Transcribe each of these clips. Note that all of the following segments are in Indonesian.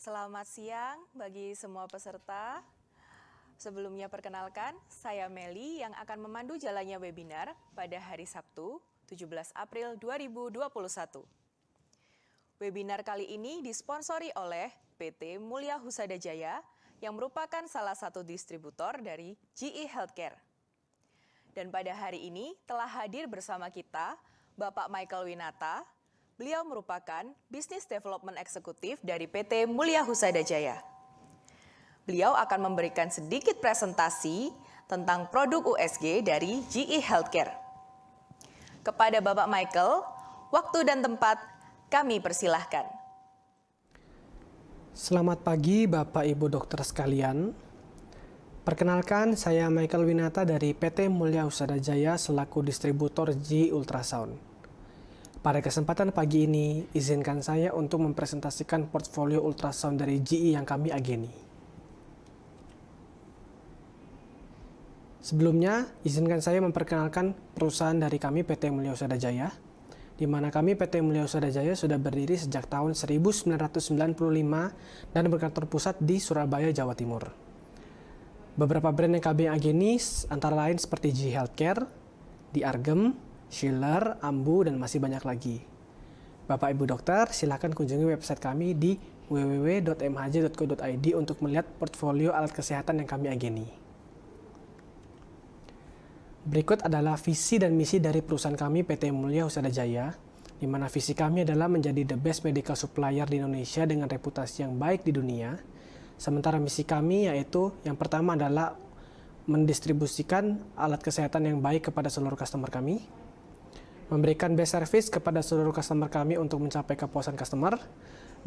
Selamat siang bagi semua peserta. Sebelumnya perkenalkan, saya Meli yang akan memandu jalannya webinar pada hari Sabtu, 17 April 2021. Webinar kali ini disponsori oleh PT Mulia Husada Jaya yang merupakan salah satu distributor dari GE Healthcare. Dan pada hari ini telah hadir bersama kita Bapak Michael Winata. Beliau merupakan Business Development Eksekutif dari PT Mulia Husada Jaya. Beliau akan memberikan sedikit presentasi tentang produk USG dari GE Healthcare. Kepada Bapak Michael, waktu dan tempat kami persilahkan. Selamat pagi Bapak Ibu dokter sekalian. Perkenalkan, saya Michael Winata dari PT Mulia Husada Jaya selaku distributor GE Ultrasound. Pada kesempatan pagi ini, izinkan saya untuk mempresentasikan portfolio ultrasound dari GE yang kami ageni. Sebelumnya, izinkan saya memperkenalkan perusahaan dari kami PT Mulia Husada Jaya, di mana kami PT Mulia Husada Jaya sudah berdiri sejak tahun 1995 dan berkantor pusat di Surabaya, Jawa Timur. Beberapa brand yang kami ageni antara lain seperti GE Healthcare, Diargem, Schiller, Ambu, dan masih banyak lagi. Bapak Ibu dokter, silakan kunjungi website kami di www.mhj.co.id untuk melihat portfolio alat kesehatan yang kami ageni. Berikut adalah visi dan misi dari perusahaan kami PT Mulia Husada Jaya, di mana visi kami adalah menjadi the best medical supplier di Indonesia dengan reputasi yang baik di dunia. Sementara misi kami yaitu yang pertama adalah mendistribusikan alat kesehatan yang baik kepada seluruh customer kami, memberikan best service kepada seluruh customer kami untuk mencapai kepuasan customer,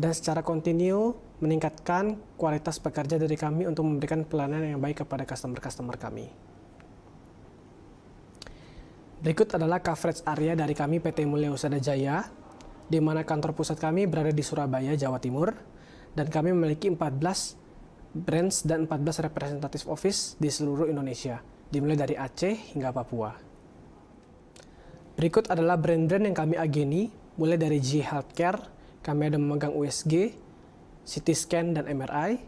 dan secara kontinu meningkatkan kualitas pekerja dari kami untuk memberikan pelayanan yang baik kepada customer-customer kami. Berikut adalah coverage area dari kami PT Mulia Husada Jaya, di mana kantor pusat kami berada di Surabaya, Jawa Timur, dan kami memiliki 14 branch dan 14 representative office di seluruh Indonesia, dimulai dari Aceh hingga Papua. Berikut adalah brand-brand yang kami ageni, mulai dari GE Healthcare, kami ada memegang USG, CT scan, dan MRI.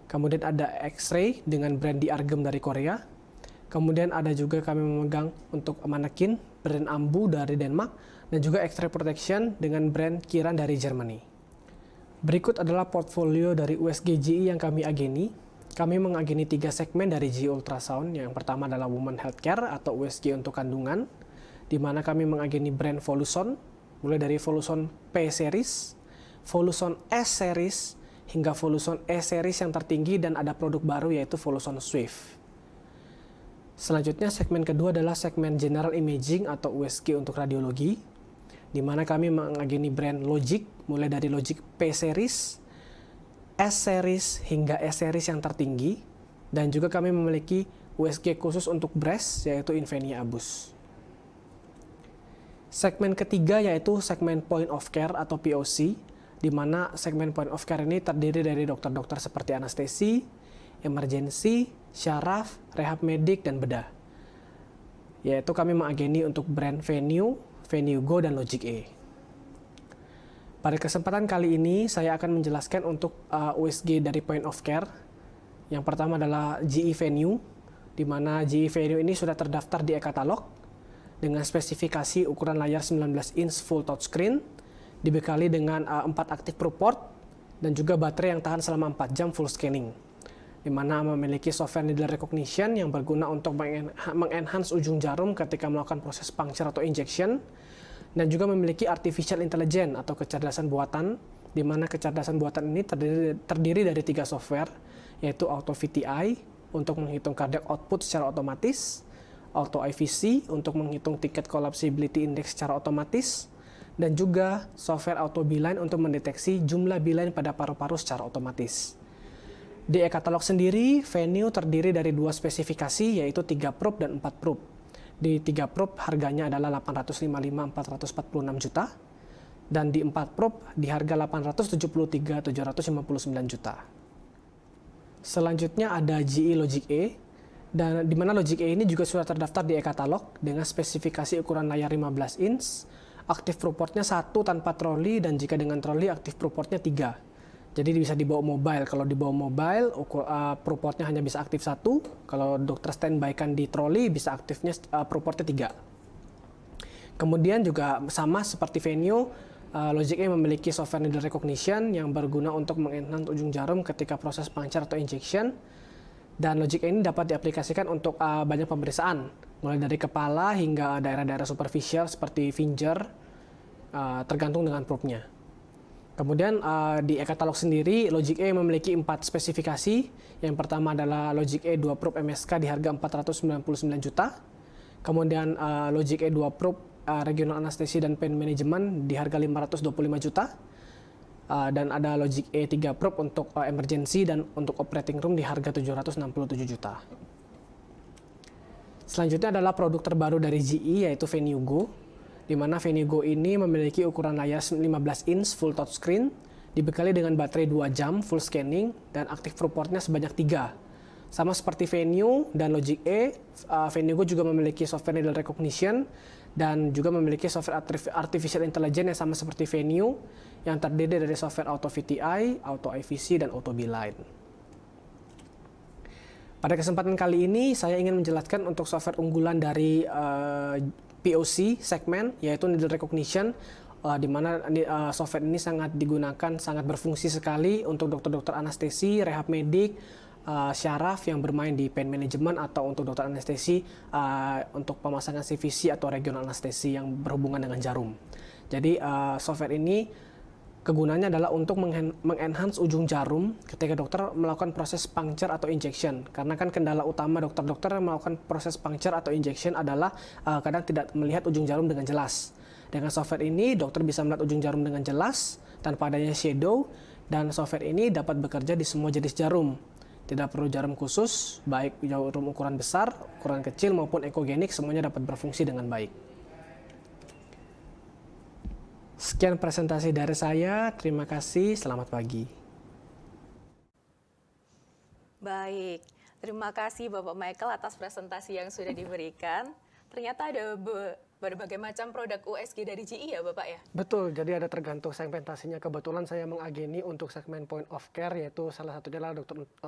Kemudian ada X-ray dengan brand Diargem dari Korea. Kemudian ada juga kami memegang untuk manekin, brand Ambu dari Denmark, dan juga X-ray protection dengan brand Kiran dari Germany. Berikut adalah portfolio dari USG GE yang kami ageni. Kami mengageni 3 segmen dari GE Ultrasound. Yang pertama adalah Women Healthcare atau USG untuk kandungan, di mana kami mengageni brand Voluson, mulai dari Voluson P-Series, Voluson S-Series, hingga Voluson E-Series yang tertinggi, dan ada produk baru yaitu Voluson Swift. Selanjutnya segmen kedua adalah segmen General Imaging atau USG untuk radiologi, di mana kami mengageni brand Logic, mulai dari Logic P-Series, S-Series, hingga S-Series yang tertinggi, dan juga kami memiliki USG khusus untuk breast yaitu Invenia Abus. Segmen ketiga yaitu segmen Point of Care atau POC, di mana segmen Point of Care ini terdiri dari dokter-dokter seperti anestesi, emergency, syaraf, rehab medik, dan bedah. Yaitu kami mengageni untuk brand Venue, Venue Go, dan Logic E. Pada kesempatan kali ini saya akan menjelaskan untuk USG dari Point of Care. Yang pertama adalah GE Venue, di mana GE Venue ini sudah terdaftar di e-katalog dengan spesifikasi ukuran layar 19 inch full touchscreen, dibekali dengan 4 active probe port, dan juga baterai yang tahan selama 4 jam full scanning, di mana memiliki software needle recognition yang berguna untuk mengenhance ujung jarum ketika melakukan proses puncture atau injection, dan juga memiliki artificial intelligence atau kecerdasan buatan, di mana kecerdasan buatan ini terdiri dari 3 software, yaitu Auto VTI untuk menghitung cardiac output secara otomatis, Auto IVC untuk menghitung tiket collapsibility index secara otomatis, dan juga software Auto Beeline untuk mendeteksi jumlah beeline pada paru-paru secara otomatis. Di e-katalog sendiri, Venue terdiri dari 2 spesifikasi yaitu 3 probe dan 4 probe. Di 3 probe harganya adalah 855.446 juta, dan di 4 probe di harga 873.759 juta. Selanjutnya ada GE Logic E, dan di mana Logic E ini juga sudah terdaftar di e-katalog dengan spesifikasi ukuran layar 15 inch, aktif probe portnya 1 tanpa troli, dan jika dengan troli aktif probe portnya 3. Jadi bisa dibawa mobile. Kalau dibawa mobile, proportnya hanya bisa aktif 1. Kalau dokter standby-kan di troli, bisa aktifnya proportnya 3. Kemudian juga sama seperti Venue, Logic E memiliki software needle recognition yang berguna untuk mengenhance ujung jarum ketika proses puncture atau injection. Dan Logic E ini dapat diaplikasikan untuk banyak pemeriksaan, mulai dari kepala hingga daerah-daerah superficial seperti finger, tergantung dengan probe-nya. Kemudian di e-katalog sendiri, Logic E memiliki 4 spesifikasi. Yang pertama adalah Logic E 2 Probe MSK di harga 499 juta. Kemudian Logic E 2 Probe Regional Anesthesia dan Pain Management di harga 525 juta. Dan ada Logic E 3 Probe untuk emergency dan untuk operating room di harga 767 juta. Selanjutnya adalah produk terbaru dari GE yaitu Venue Go, di mana Venue Go ini memiliki ukuran layar 15 inch full touchscreen, dibekali dengan baterai 2 jam full scanning dan active probe-portnya sebanyak 3. Sama seperti Venue dan Logic E, Venue Go juga memiliki software needle recognition dan juga memiliki software artificial intelligence yang sama seperti Venue yang terdiri dari software Auto VTI, Auto IVC, dan Auto Beeline. Pada kesempatan kali ini saya ingin menjelaskan untuk software unggulan dari POC segmen yaitu needle recognition, di mana software ini sangat digunakan, sangat berfungsi sekali untuk dokter-dokter anestesi, rehab medik, syaraf yang bermain di pain management atau untuk dokter anestesi untuk pemasangan CVC atau regional anestesi yang berhubungan dengan jarum. Jadi software ini kegunaannya adalah untuk mengenhance ujung jarum ketika dokter melakukan proses puncture atau injection. Karena kan kendala utama dokter-dokter yang melakukan proses puncture atau injection adalah kadang tidak melihat ujung jarum dengan jelas. Dengan software ini dokter bisa melihat ujung jarum dengan jelas tanpa adanya shadow, dan software ini dapat bekerja di semua jenis jarum. Tidak perlu jarum khusus, baik jarum ukuran besar, ukuran kecil maupun ekogenik, semuanya dapat berfungsi dengan baik. Sekian presentasi dari saya, terima kasih, selamat pagi. Baik, terima kasih Bapak Michael atas presentasi yang sudah diberikan. Ternyata ada berbagai macam produk USG dari GE ya Bapak ya? Betul, jadi ada tergantung segmentasinya. Kebetulan saya mengageni untuk segmen point of care, yaitu salah satunya adalah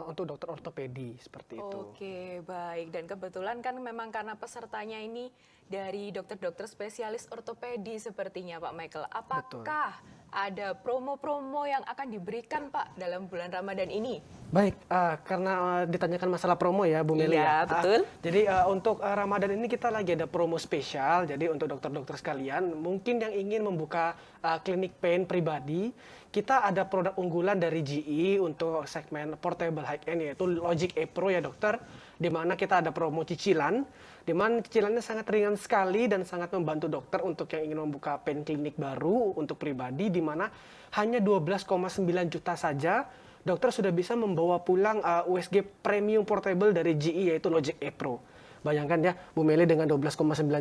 untuk dokter ortopedi, seperti itu. Oke, baik. Dan kebetulan kan memang karena pesertanya ini dari dokter-dokter spesialis ortopedi sepertinya Pak Michael. Apakah ada promo-promo yang akan diberikan Pak dalam bulan Ramadan ini? Baik, karena ditanyakan masalah promo ya Bu Meli Iya, ya. betul. Jadi untuk Ramadan ini kita lagi ada promo spesial. Jadi untuk dokter-dokter sekalian, mungkin yang ingin membuka klinik pain pribadi, kita ada produk unggulan dari GE untuk segmen portable high end yaitu Logic E Pro ya dokter. Di mana kita ada promo cicilan, di mana cicilannya sangat ringan sekali dan sangat membantu dokter untuk yang ingin membuka pain klinik baru untuk pribadi, di mana hanya 12,9 juta saja dokter sudah bisa membawa pulang USG premium portable dari GE yaitu Logic E Pro. Bayangkan ya, Bu Meli dengan 12,9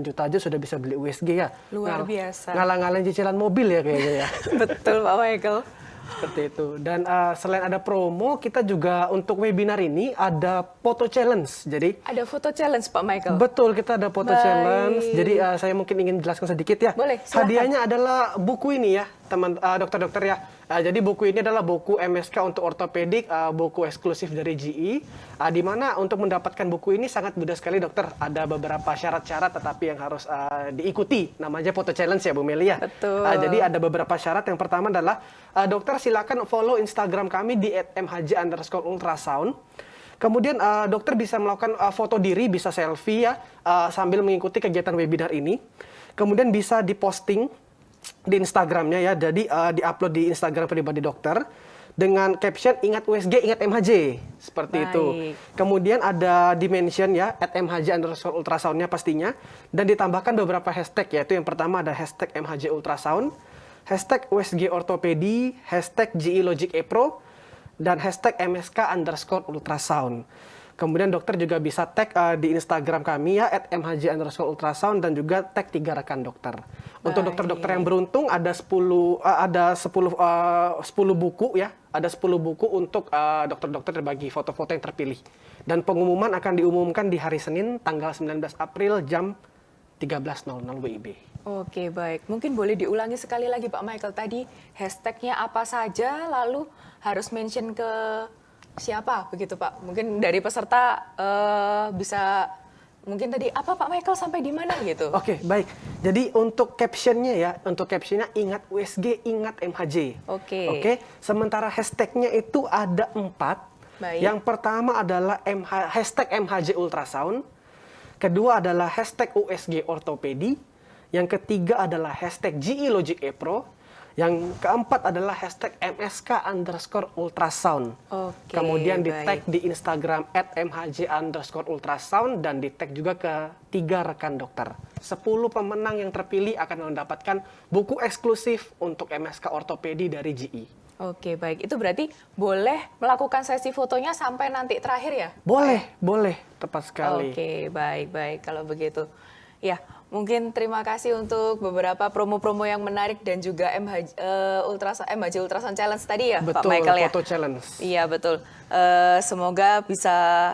juta aja sudah bisa beli USG ya. Luar biasa. Ngalang-ngalang cicilan mobil ya kayaknya ya. Betul Pak Michael. Seperti itu. Dan selain ada promo, kita juga untuk webinar ini ada foto challenge. Jadi ada foto challenge Pak Michael? Betul, kita ada foto challenge. Jadi saya mungkin ingin jelaskan sedikit ya. Boleh, silakan. Hadiahnya adalah buku ini ya, teman dokter-dokter ya. Jadi buku ini adalah buku MSK untuk ortopedik, buku eksklusif dari GE. Di mana untuk mendapatkan buku ini sangat mudah sekali dokter. Ada beberapa syarat-syarat tetapi yang harus diikuti. Namanya foto challenge ya Bu Meli ya. Betul. Jadi ada beberapa syarat. Yang pertama adalah dokter silakan follow Instagram kami di @mhj_ultrasound. Kemudian dokter bisa melakukan foto diri, bisa selfie ya, sambil mengikuti kegiatan webinar ini. Kemudian bisa diposting di Instagramnya ya, jadi diupload di Instagram pribadi dokter dengan caption ingat USG, ingat MHJ, seperti itu. Kemudian ada dimension ya, @mhj_ultrasoundnya pastinya, dan ditambahkan beberapa hashtag, yaitu yang pertama ada hashtag MHJ Ultrasound, hashtag USG Ortopedi, hashtag GE Logic E Pro, dan hashtag MSK_ultrasound. Kemudian dokter juga bisa tag di Instagram kami ya @mhj_ultrasound dan juga tag 3 rekan dokter. Untuk dokter-dokter yang beruntung ada 10 buku ya, ada 10 buku untuk dokter-dokter berbagi foto-foto yang terpilih. Dan pengumuman akan diumumkan di hari Senin tanggal 19 April jam 13.00 WIB. Oke, baik. Mungkin boleh diulangi sekali lagi Pak Michael tadi hashtagnya apa saja, lalu harus mention ke siapa begitu Pak? Mungkin dari peserta bisa mungkin tadi apa Pak Michael sampai di mana gitu? Oke, baik. Jadi untuk captionnya ingat USG, ingat MHJ. Oke. Oke, sementara hashtagnya itu ada 4. Baik. Yang pertama adalah hashtag MHJ Ultrasound. Kedua adalah hashtag USG Ortopedi. Yang ketiga adalah hashtag GE Logic E-Pro. Yang keempat adalah hashtag MSK_ultrasound. Oke, Kemudian di baik. tag di Instagram @mhj_ultrasound dan di tag juga ke 3 rekan dokter. 10 pemenang yang terpilih akan mendapatkan buku eksklusif untuk MSK Ortopedi dari GE. Oke, baik. Itu berarti boleh melakukan sesi fotonya sampai nanti terakhir ya? Boleh, tepat sekali. Oke, baik-baik kalau begitu. Ya, mungkin terima kasih untuk beberapa promo-promo yang menarik dan juga MHJ Ultrasound Challenge tadi ya, Pak Betul, Michael ya? foto challenge. Iya, betul. Semoga bisa,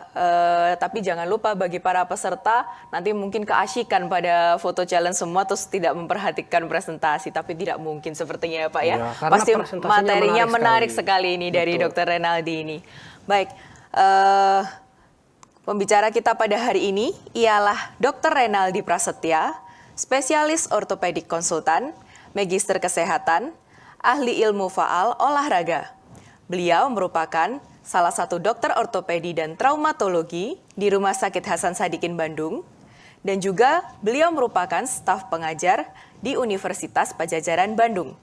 tapi jangan lupa bagi para peserta, nanti mungkin keasyikan pada foto challenge semua, terus tidak memperhatikan presentasi, tapi tidak mungkin sepertinya ya Pak ya. Iya, karena Pasti presentasinya materinya menarik menarik sekali ini dari Betul. Dr. Renaldi ini. Baik, pembicara kita pada hari ini ialah Dr. Renaldi Prasetya, spesialis ortopedik konsultan, magister kesehatan, ahli ilmu faal olahraga. Beliau merupakan salah satu dokter ortopedi dan traumatologi di Rumah Sakit Hasan Sadikin Bandung, dan juga beliau merupakan staf pengajar di Universitas Padjadjaran Bandung.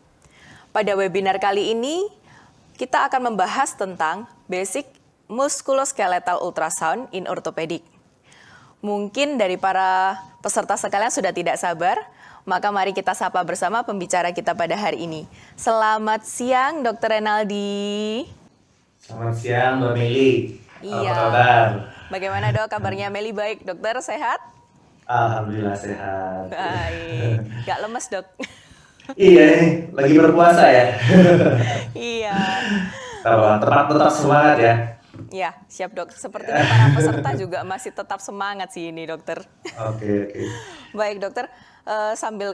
Pada webinar kali ini, kita akan membahas tentang basic musculoskeletal ultrasound in orthopedic. Mungkin dari para peserta sekalian sudah tidak sabar, maka mari kita sapa bersama pembicara kita pada hari ini. Selamat siang, Dr. Renaldi. Selamat siang, Mbak Meli. Iya. Apa kabar? Bagaimana dok kabarnya Meli? Baik, dokter sehat? Alhamdulillah sehat. Baik, gak lemes dok? Iya, lagi berpuasa ya. Iya. Tetap semangat ya. Ya, siap dok. Sepertinya para peserta juga masih tetap semangat sih ini dokter. Oke. Baik dokter, sambil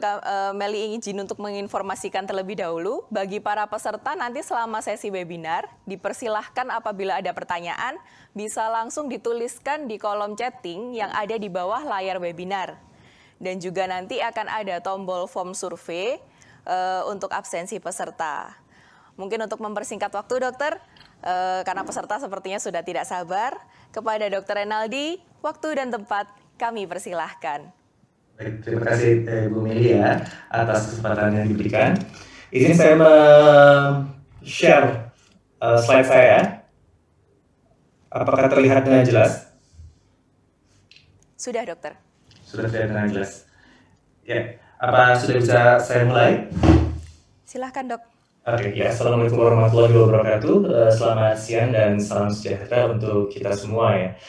Meli izin untuk menginformasikan terlebih dahulu, bagi para peserta nanti selama sesi webinar, dipersilahkan apabila ada pertanyaan, bisa langsung dituliskan di kolom chatting yang ada di bawah layar webinar. Dan juga nanti akan ada tombol form survei untuk absensi peserta. Mungkin untuk mempersingkat waktu dokter, karena peserta sepertinya sudah tidak sabar, kepada Dr. Renaldi, waktu dan tempat kami persilahkan. Baik, terima kasih Bu Meli ya atas kesempatan yang diberikan. Izin saya share slide saya. Apakah terlihat dengan jelas? Sudah dokter. Sudah terlihat dengan jelas. Ya, apa sudah bisa saya mulai? Silahkan dok. Oke, ya. Assalamualaikum warahmatullahi wabarakatuh. Selamat siang dan salam sejahtera untuk kita semua ya.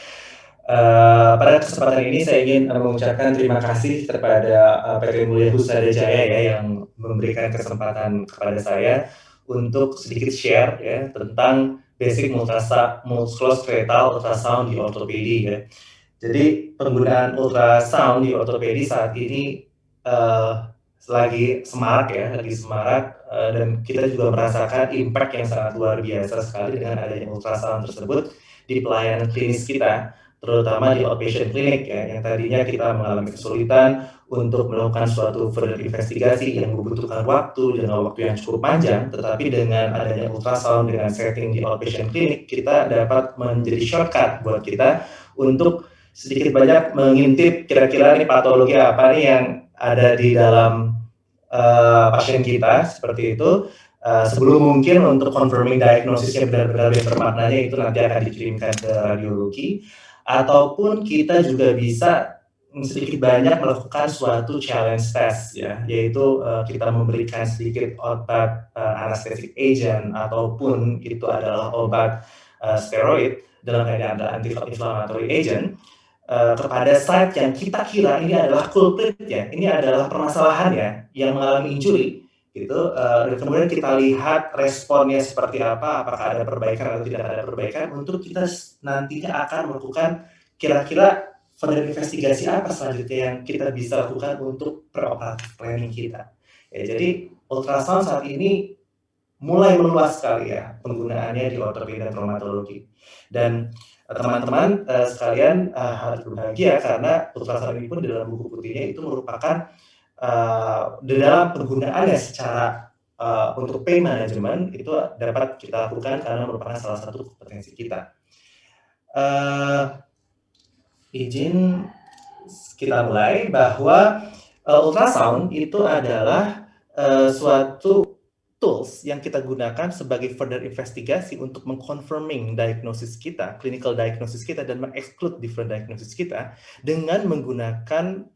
Pada kesempatan ini saya ingin mengucapkan terima kasih kepada PT Mulia Husada Jaya ya yang memberikan kesempatan kepada saya untuk sedikit share ya tentang basic musculoskeletal ultrasound di ortopedi ya. Jadi penggunaan ultrasound di ortopedi saat ini lagi semarak dan kita juga merasakan impact yang sangat luar biasa sekali dengan adanya ultrasound tersebut di pelayanan klinis kita, terutama di outpatient clinic ya, yang tadinya kita mengalami kesulitan untuk melakukan suatu further investigasi yang membutuhkan waktu dengan waktu yang cukup panjang, tetapi dengan adanya ultrasound dengan setting di outpatient clinic, kita dapat menjadi shortcut buat kita untuk sedikit banyak mengintip kira-kira nih patologi apa nih yang ada di dalam pasien kita seperti itu. Sebelum mungkin untuk confirming diagnosisnya benar-benar bermaknanya itu nanti akan dikirimkan ke radiologi, ataupun kita juga bisa sedikit banyak melakukan suatu challenge test ya, yaitu kita memberikan sedikit obat anesthetic agent ataupun itu adalah obat steroid dalam keadaan anti-inflammatory agent kepada site yang kita kira ini adalah culprit ya, ini adalah permasalahannya yang mengalami injury gitu, dan kemudian kita lihat responnya seperti apa, apakah ada perbaikan atau tidak ada perbaikan, untuk kita nantinya akan melakukan kira-kira further investigasi apa selanjutnya yang kita bisa lakukan untuk preoperatif planning kita. Ya, jadi ultrasound saat ini mulai meluas sekali ya penggunaannya di ortopedi dan traumatologi. Dan teman-teman sekalian harus berbahagia karena ultrasound ini pun di dalam buku putihnya itu merupakan di dalam penggunaannya secara untuk pain management itu dapat kita lakukan karena merupakan salah satu kompetensi kita. Izin kita mulai bahwa ultrasound itu adalah suatu tools yang kita gunakan sebagai further investigasi untuk mengconfirming diagnosis kita, clinical diagnosis kita, dan mengexclude different diagnosis kita dengan menggunakan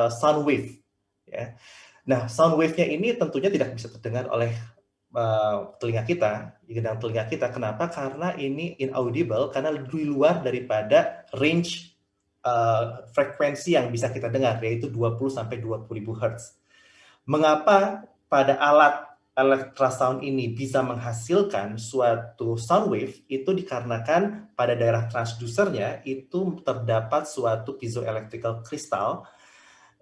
sound wave. Ya. Nah, sound wave-nya ini tentunya tidak bisa terdengar oleh telinga kita, gendang telinga kita. Kenapa? Karena ini inaudible, karena di luar daripada range frekuensi yang bisa kita dengar, yaitu 20-20.000 Hz. Mengapa pada alat ultrasound ini bisa menghasilkan suatu sound wave? Itu dikarenakan pada daerah transducernya itu terdapat suatu piezoelectrical crystal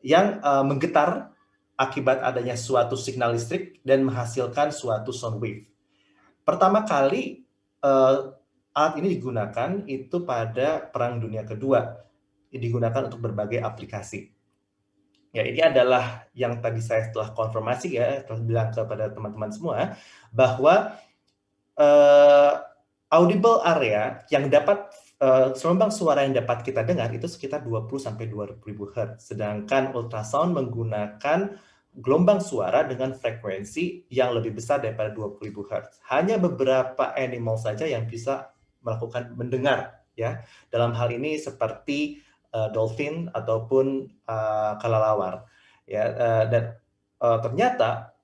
yang menggetar akibat adanya suatu signal listrik dan menghasilkan suatu sound wave. Pertama kali alat ini digunakan itu pada Perang Dunia Kedua, digunakan untuk berbagai aplikasi. Ya, ini adalah yang tadi saya telah konfirmasi ya, telah bilang kepada teman-teman semua bahwa audible area yang dapat gelombang suara yang dapat kita dengar itu sekitar 20-20.000 Hz. Sedangkan ultrasound menggunakan gelombang suara dengan frekuensi yang lebih besar daripada 20.000 Hz. Hanya beberapa animal saja yang bisa melakukan mendengar ya. Dalam hal ini seperti dolphin ataupun kelelawar ya, dan ternyata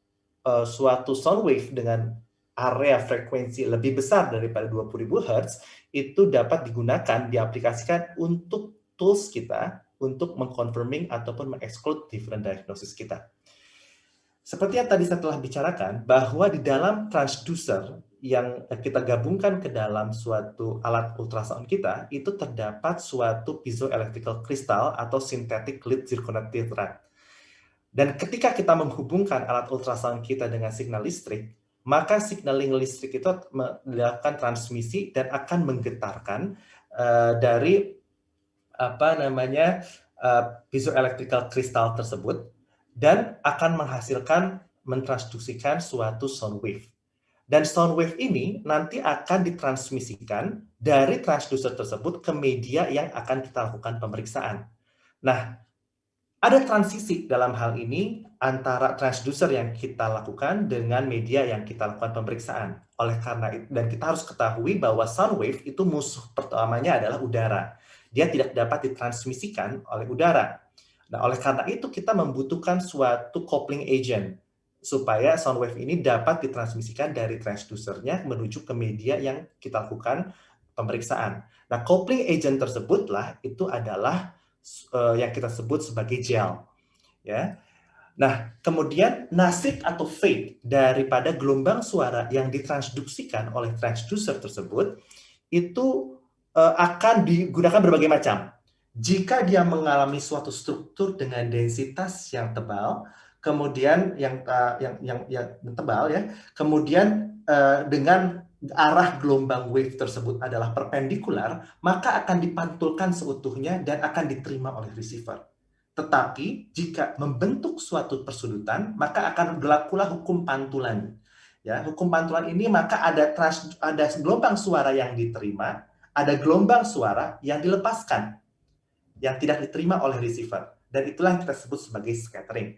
suatu sound wave dengan area frekuensi lebih besar daripada 20.000 Hz itu dapat digunakan, diaplikasikan untuk tools kita untuk mengconfirming ataupun mengexclude different diagnosis kita. Seperti yang tadi saya telah bicarakan, bahwa di dalam transducer yang kita gabungkan ke dalam suatu alat ultrasound kita, itu terdapat suatu piezoelectrical crystal atau synthetic lead zirconia rod. Dan ketika kita menghubungkan alat ultrasound kita dengan signal listrik, maka signaling listrik itu dilakukan transmisi dan akan menggetarkan dari piezoelectrical crystal tersebut dan akan menghasilkan mentransduksikan suatu sound wave. Dan sound wave ini nanti akan ditransmisikan dari transducer tersebut ke media yang akan kita lakukan pemeriksaan. Nah, ada transisi dalam hal ini antara transducer yang kita lakukan dengan media yang kita lakukan pemeriksaan. Oleh karena itu, dan kita harus ketahui bahwa sound wave itu musuh pertamanya adalah udara. Dia tidak dapat ditransmisikan oleh udara. Nah, oleh karena itu kita membutuhkan suatu coupling agent supaya sound wave ini dapat ditransmisikan dari transducernya menuju ke media yang kita lakukan pemeriksaan. Nah, coupling agent tersebutlah itu adalah yang kita sebut sebagai gel. Ya. Nah, kemudian nasib atau fate daripada gelombang suara yang ditransduksikan oleh transducer tersebut itu akan digunakan berbagai macam. Jika dia mengalami suatu struktur dengan densitas yang tebal, kemudian yang tebal ya, kemudian dengan arah gelombang wave tersebut adalah perpendikular, maka akan dipantulkan seutuhnya dan akan diterima oleh receiver. Tetapi jika membentuk suatu persudutan, maka akan berlakulah hukum pantulan. Ya, hukum pantulan ini maka ada gelombang suara yang diterima, ada gelombang suara yang dilepaskan, yang tidak diterima oleh receiver. Dan itulah yang kita sebut sebagai scattering.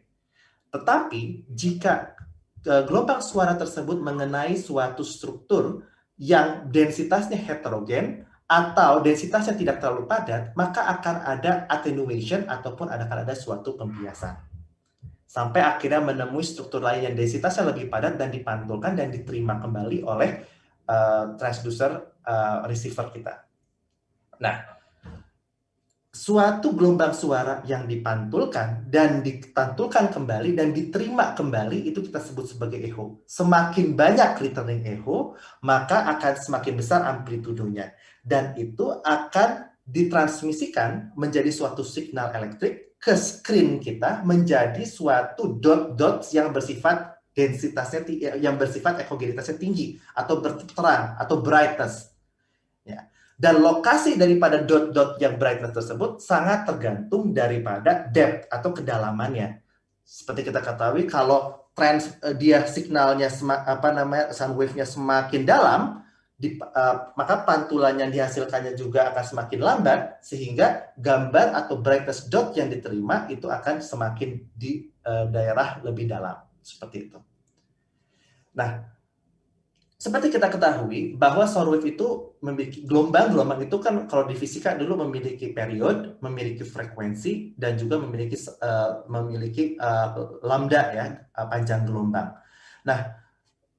Tetapi jika gelombang suara tersebut mengenai suatu struktur yang densitasnya heterogen atau densitasnya tidak terlalu padat, maka akan ada attenuation ataupun akan ada suatu pembiasan. Sampai akhirnya menemui struktur lain yang densitasnya lebih padat dan dipantulkan dan diterima kembali oleh transducer receiver kita. Nah, suatu gelombang suara yang dipantulkan dan dipantulkan kembali dan diterima kembali itu kita sebut sebagai echo. Semakin banyak returning echo, maka akan semakin besar amplitudenya. Dan itu akan ditransmisikan menjadi suatu signal elektrik ke screen kita menjadi suatu dot-dot yang bersifat densitasnya yang bersifat ekogenitasnya tinggi atau berterang atau brightness. Ya. Dan lokasi daripada dot-dot yang brightness tersebut sangat tergantung daripada depth atau kedalamannya. Seperti kita ketahui kalau dia signalnya sound wave-nya semakin dalam, maka pantulan yang dihasilkannya juga akan semakin lambat, sehingga gambar atau brightness dot yang diterima itu akan semakin di daerah lebih dalam, seperti itu. Nah, seperti kita ketahui bahwa sound wave itu memiliki gelombang itu kan kalau di fisika dulu memiliki period, memiliki frekuensi, dan juga memiliki lambda ya, panjang gelombang. Nah,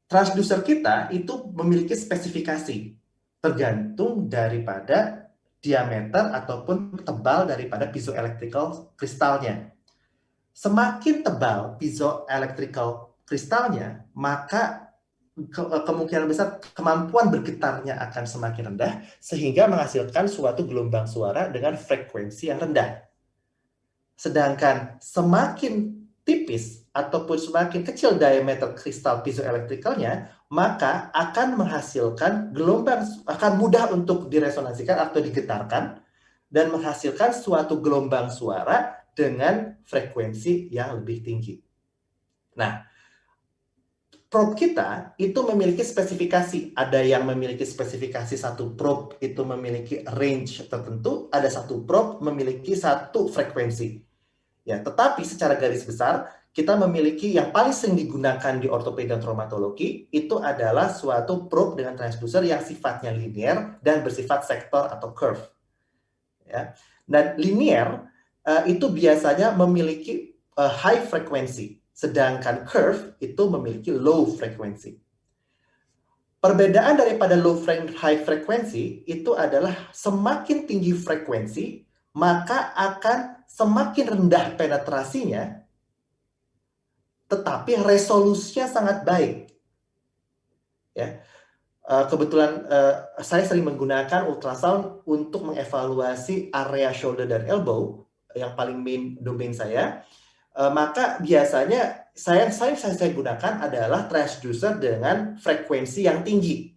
transducer kita itu memiliki spesifikasi tergantung daripada diameter ataupun tebal daripada piezoelectrical kristalnya. Semakin tebal piezoelectrical kristalnya, maka kemungkinan besar kemampuan bergetarnya akan semakin rendah sehingga menghasilkan suatu gelombang suara dengan frekuensi yang rendah. Sedangkan semakin tipis ataupun semakin kecil diameter kristal piezoelectricalnya, maka akan menghasilkan akan mudah untuk diresonansikan atau digetarkan dan menghasilkan suatu gelombang suara dengan frekuensi yang lebih tinggi. Nah, probe kita itu memiliki spesifikasi. Ada yang memiliki spesifikasi satu probe itu memiliki range tertentu, ada satu probe memiliki satu frekuensi. Ya, tetapi secara garis besar kita memiliki yang paling sering digunakan di ortopedi dan traumatologi itu adalah suatu probe dengan transducer yang sifatnya linear dan bersifat sektor atau curve. Ya. Dan linear itu biasanya memiliki high frekuensi, sedangkan curve itu memiliki low frekuensi. Perbedaan daripada high frekuensi itu adalah semakin tinggi frekuensi, maka akan semakin rendah penetrasinya, tetapi resolusinya sangat baik. Ya, kebetulan saya sering menggunakan ultrasound untuk mengevaluasi area shoulder dan elbow, yang paling main domain saya. Maka biasanya saya gunakan adalah transducer dengan frekuensi yang tinggi.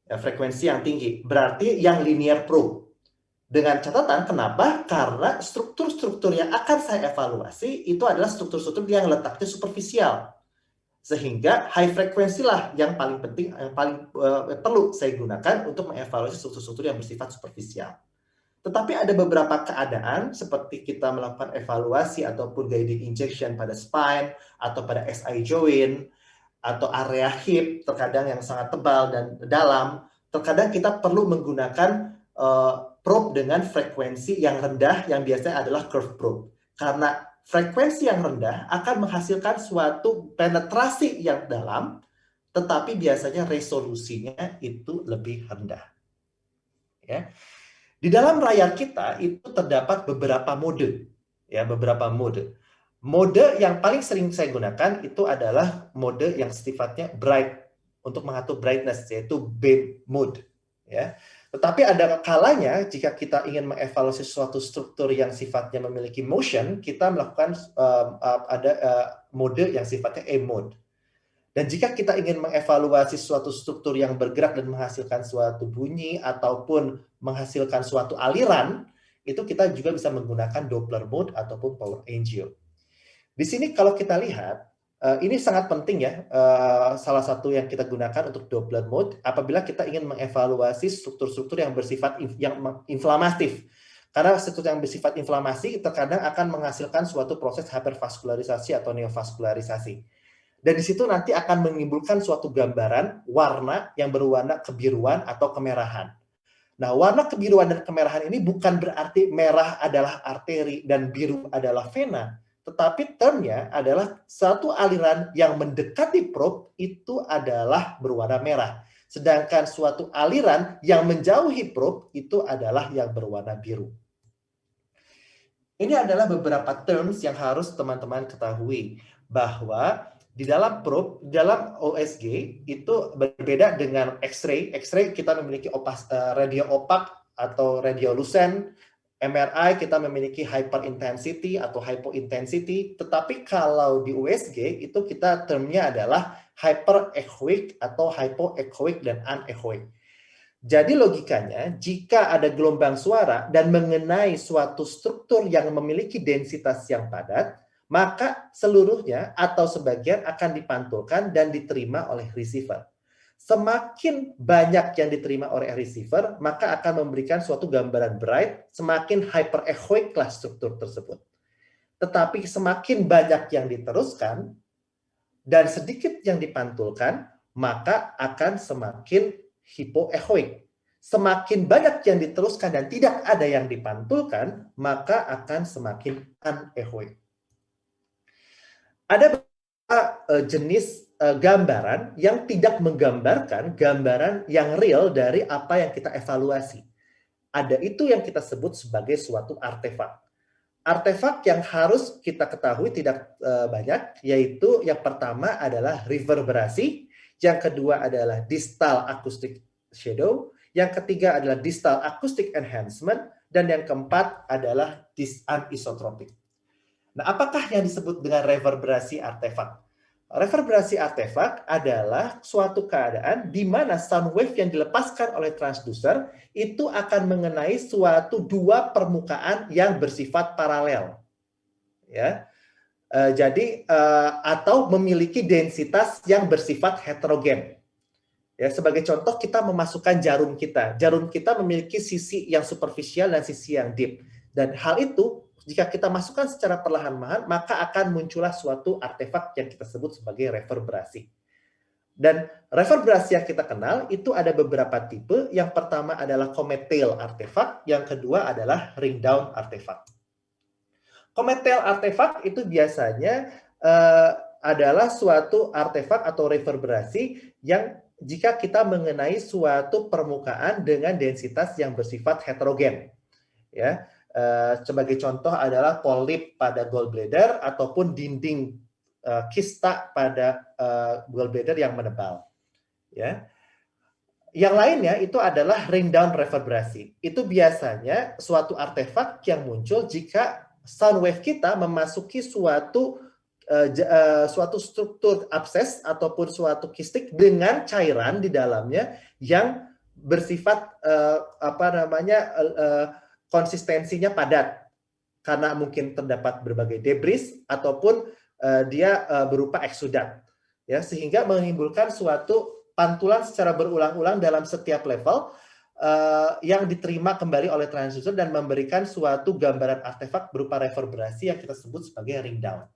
Ya, frekuensi yang tinggi berarti yang linear probe. Dengan catatan, kenapa? Karena struktur-struktur yang akan saya evaluasi itu adalah struktur-struktur yang letaknya superficial. Sehingga high frekuensi lah yang paling penting, yang paling perlu saya gunakan untuk mengevaluasi struktur-struktur yang bersifat superficial. Tetapi ada beberapa keadaan seperti kita melakukan evaluasi ataupun guiding injection pada spine atau pada SI joint atau area hip, terkadang yang sangat tebal dan dalam. Terkadang kita perlu menggunakan probe dengan frekuensi yang rendah yang biasanya adalah curve probe. Karena frekuensi yang rendah akan menghasilkan suatu penetrasi yang dalam, tetapi biasanya resolusinya itu lebih rendah. Ya. Di dalam layar kita itu terdapat beberapa mode. Ya, beberapa mode. Mode yang paling sering saya gunakan itu adalah mode yang sifatnya bright untuk mengatur brightness, yaitu beam mode. Ya. Tetapi ada kalanya jika kita ingin mengevaluasi suatu struktur yang sifatnya memiliki motion, kita melakukan mode yang sifatnya aim mode. Dan jika kita ingin mengevaluasi suatu struktur yang bergerak dan menghasilkan suatu bunyi ataupun menghasilkan suatu aliran, itu kita juga bisa menggunakan Doppler mode ataupun power angio. Di sini kalau kita lihat, ini sangat penting ya, salah satu yang kita gunakan untuk Doppler mode apabila kita ingin mengevaluasi struktur-struktur yang bersifat inflamatif. Karena struktur yang bersifat inflamasi terkadang akan menghasilkan suatu proses hipervaskularisasi atau neovaskularisasi. Dan di situ nanti akan menimbulkan suatu gambaran warna yang berwarna kebiruan atau kemerahan. Nah, warna kebiruan dan kemerahan ini bukan berarti merah adalah arteri dan biru adalah vena. Tetapi termnya adalah satu aliran yang mendekati probe itu adalah berwarna merah. Sedangkan suatu aliran yang menjauhi probe itu adalah yang berwarna biru. Ini adalah beberapa terms yang harus teman-teman ketahui. Bahwa di dalam probe, dalam OSG itu berbeda dengan X-ray. X-ray kita memiliki radio opak atau radiolucent. MRI kita memiliki hyperintensity atau hypointensity, tetapi kalau di USG itu kita termnya adalah hyperechoic atau hypoechoic dan unechoic. Jadi logikanya, jika ada gelombang suara dan mengenai suatu struktur yang memiliki densitas yang padat, maka seluruhnya atau sebagian akan dipantulkan dan diterima oleh receiver. Semakin banyak yang diterima oleh receiver, maka akan memberikan suatu gambaran bright, semakin hyperechoic lah struktur tersebut. Tetapi semakin banyak yang diteruskan dan sedikit yang dipantulkan, maka akan semakin hypoechoic. Semakin banyak yang diteruskan dan tidak ada yang dipantulkan, maka akan semakin unechoic. Ada beberapa jenis gambaran yang tidak menggambarkan gambaran yang real dari apa yang kita evaluasi. Ada itu yang kita sebut sebagai suatu artefak. Artefak yang harus kita ketahui tidak banyak, yaitu yang pertama adalah reverberasi, yang kedua adalah distal acoustic shadow, yang ketiga adalah distal acoustic enhancement, dan yang keempat adalah anisotropic. Nah, apakah yang disebut dengan reverberasi artefak? Reverberasi artefak adalah suatu keadaan di mana sound wave yang dilepaskan oleh transducer itu akan mengenai suatu dua permukaan yang bersifat paralel, ya. Jadi atau memiliki densitas yang bersifat heterogen. Ya, sebagai contoh kita memasukkan jarum kita. Jarum kita memiliki sisi yang superficial dan sisi yang deep. Dan hal itu jika kita masukkan secara perlahan-lahan, maka akan muncullah suatu artefak yang kita sebut sebagai reverberasi. Dan reverberasi yang kita kenal itu ada beberapa tipe. Yang pertama adalah comet tail artefak, yang kedua adalah ring down artefak. Comet tail artefak itu biasanya adalah suatu artefak atau reverberasi yang jika kita mengenai suatu permukaan dengan densitas yang bersifat heterogen, ya. Sebagai contoh adalah polip pada gallbladder ataupun dinding kista pada gallbladder yang menebal. Ya. Yang lainnya itu adalah ring down reverberasi. Itu biasanya suatu artefak yang muncul jika sound wave kita memasuki suatu struktur abses ataupun suatu kistik dengan cairan di dalamnya yang bersifat konsistensinya padat karena mungkin terdapat berbagai debris ataupun dia berupa eksudat, ya, sehingga menimbulkan suatu pantulan secara berulang-ulang dalam setiap level yang diterima kembali oleh transducer dan memberikan suatu gambaran artefak berupa reverberasi yang kita sebut sebagai ring down.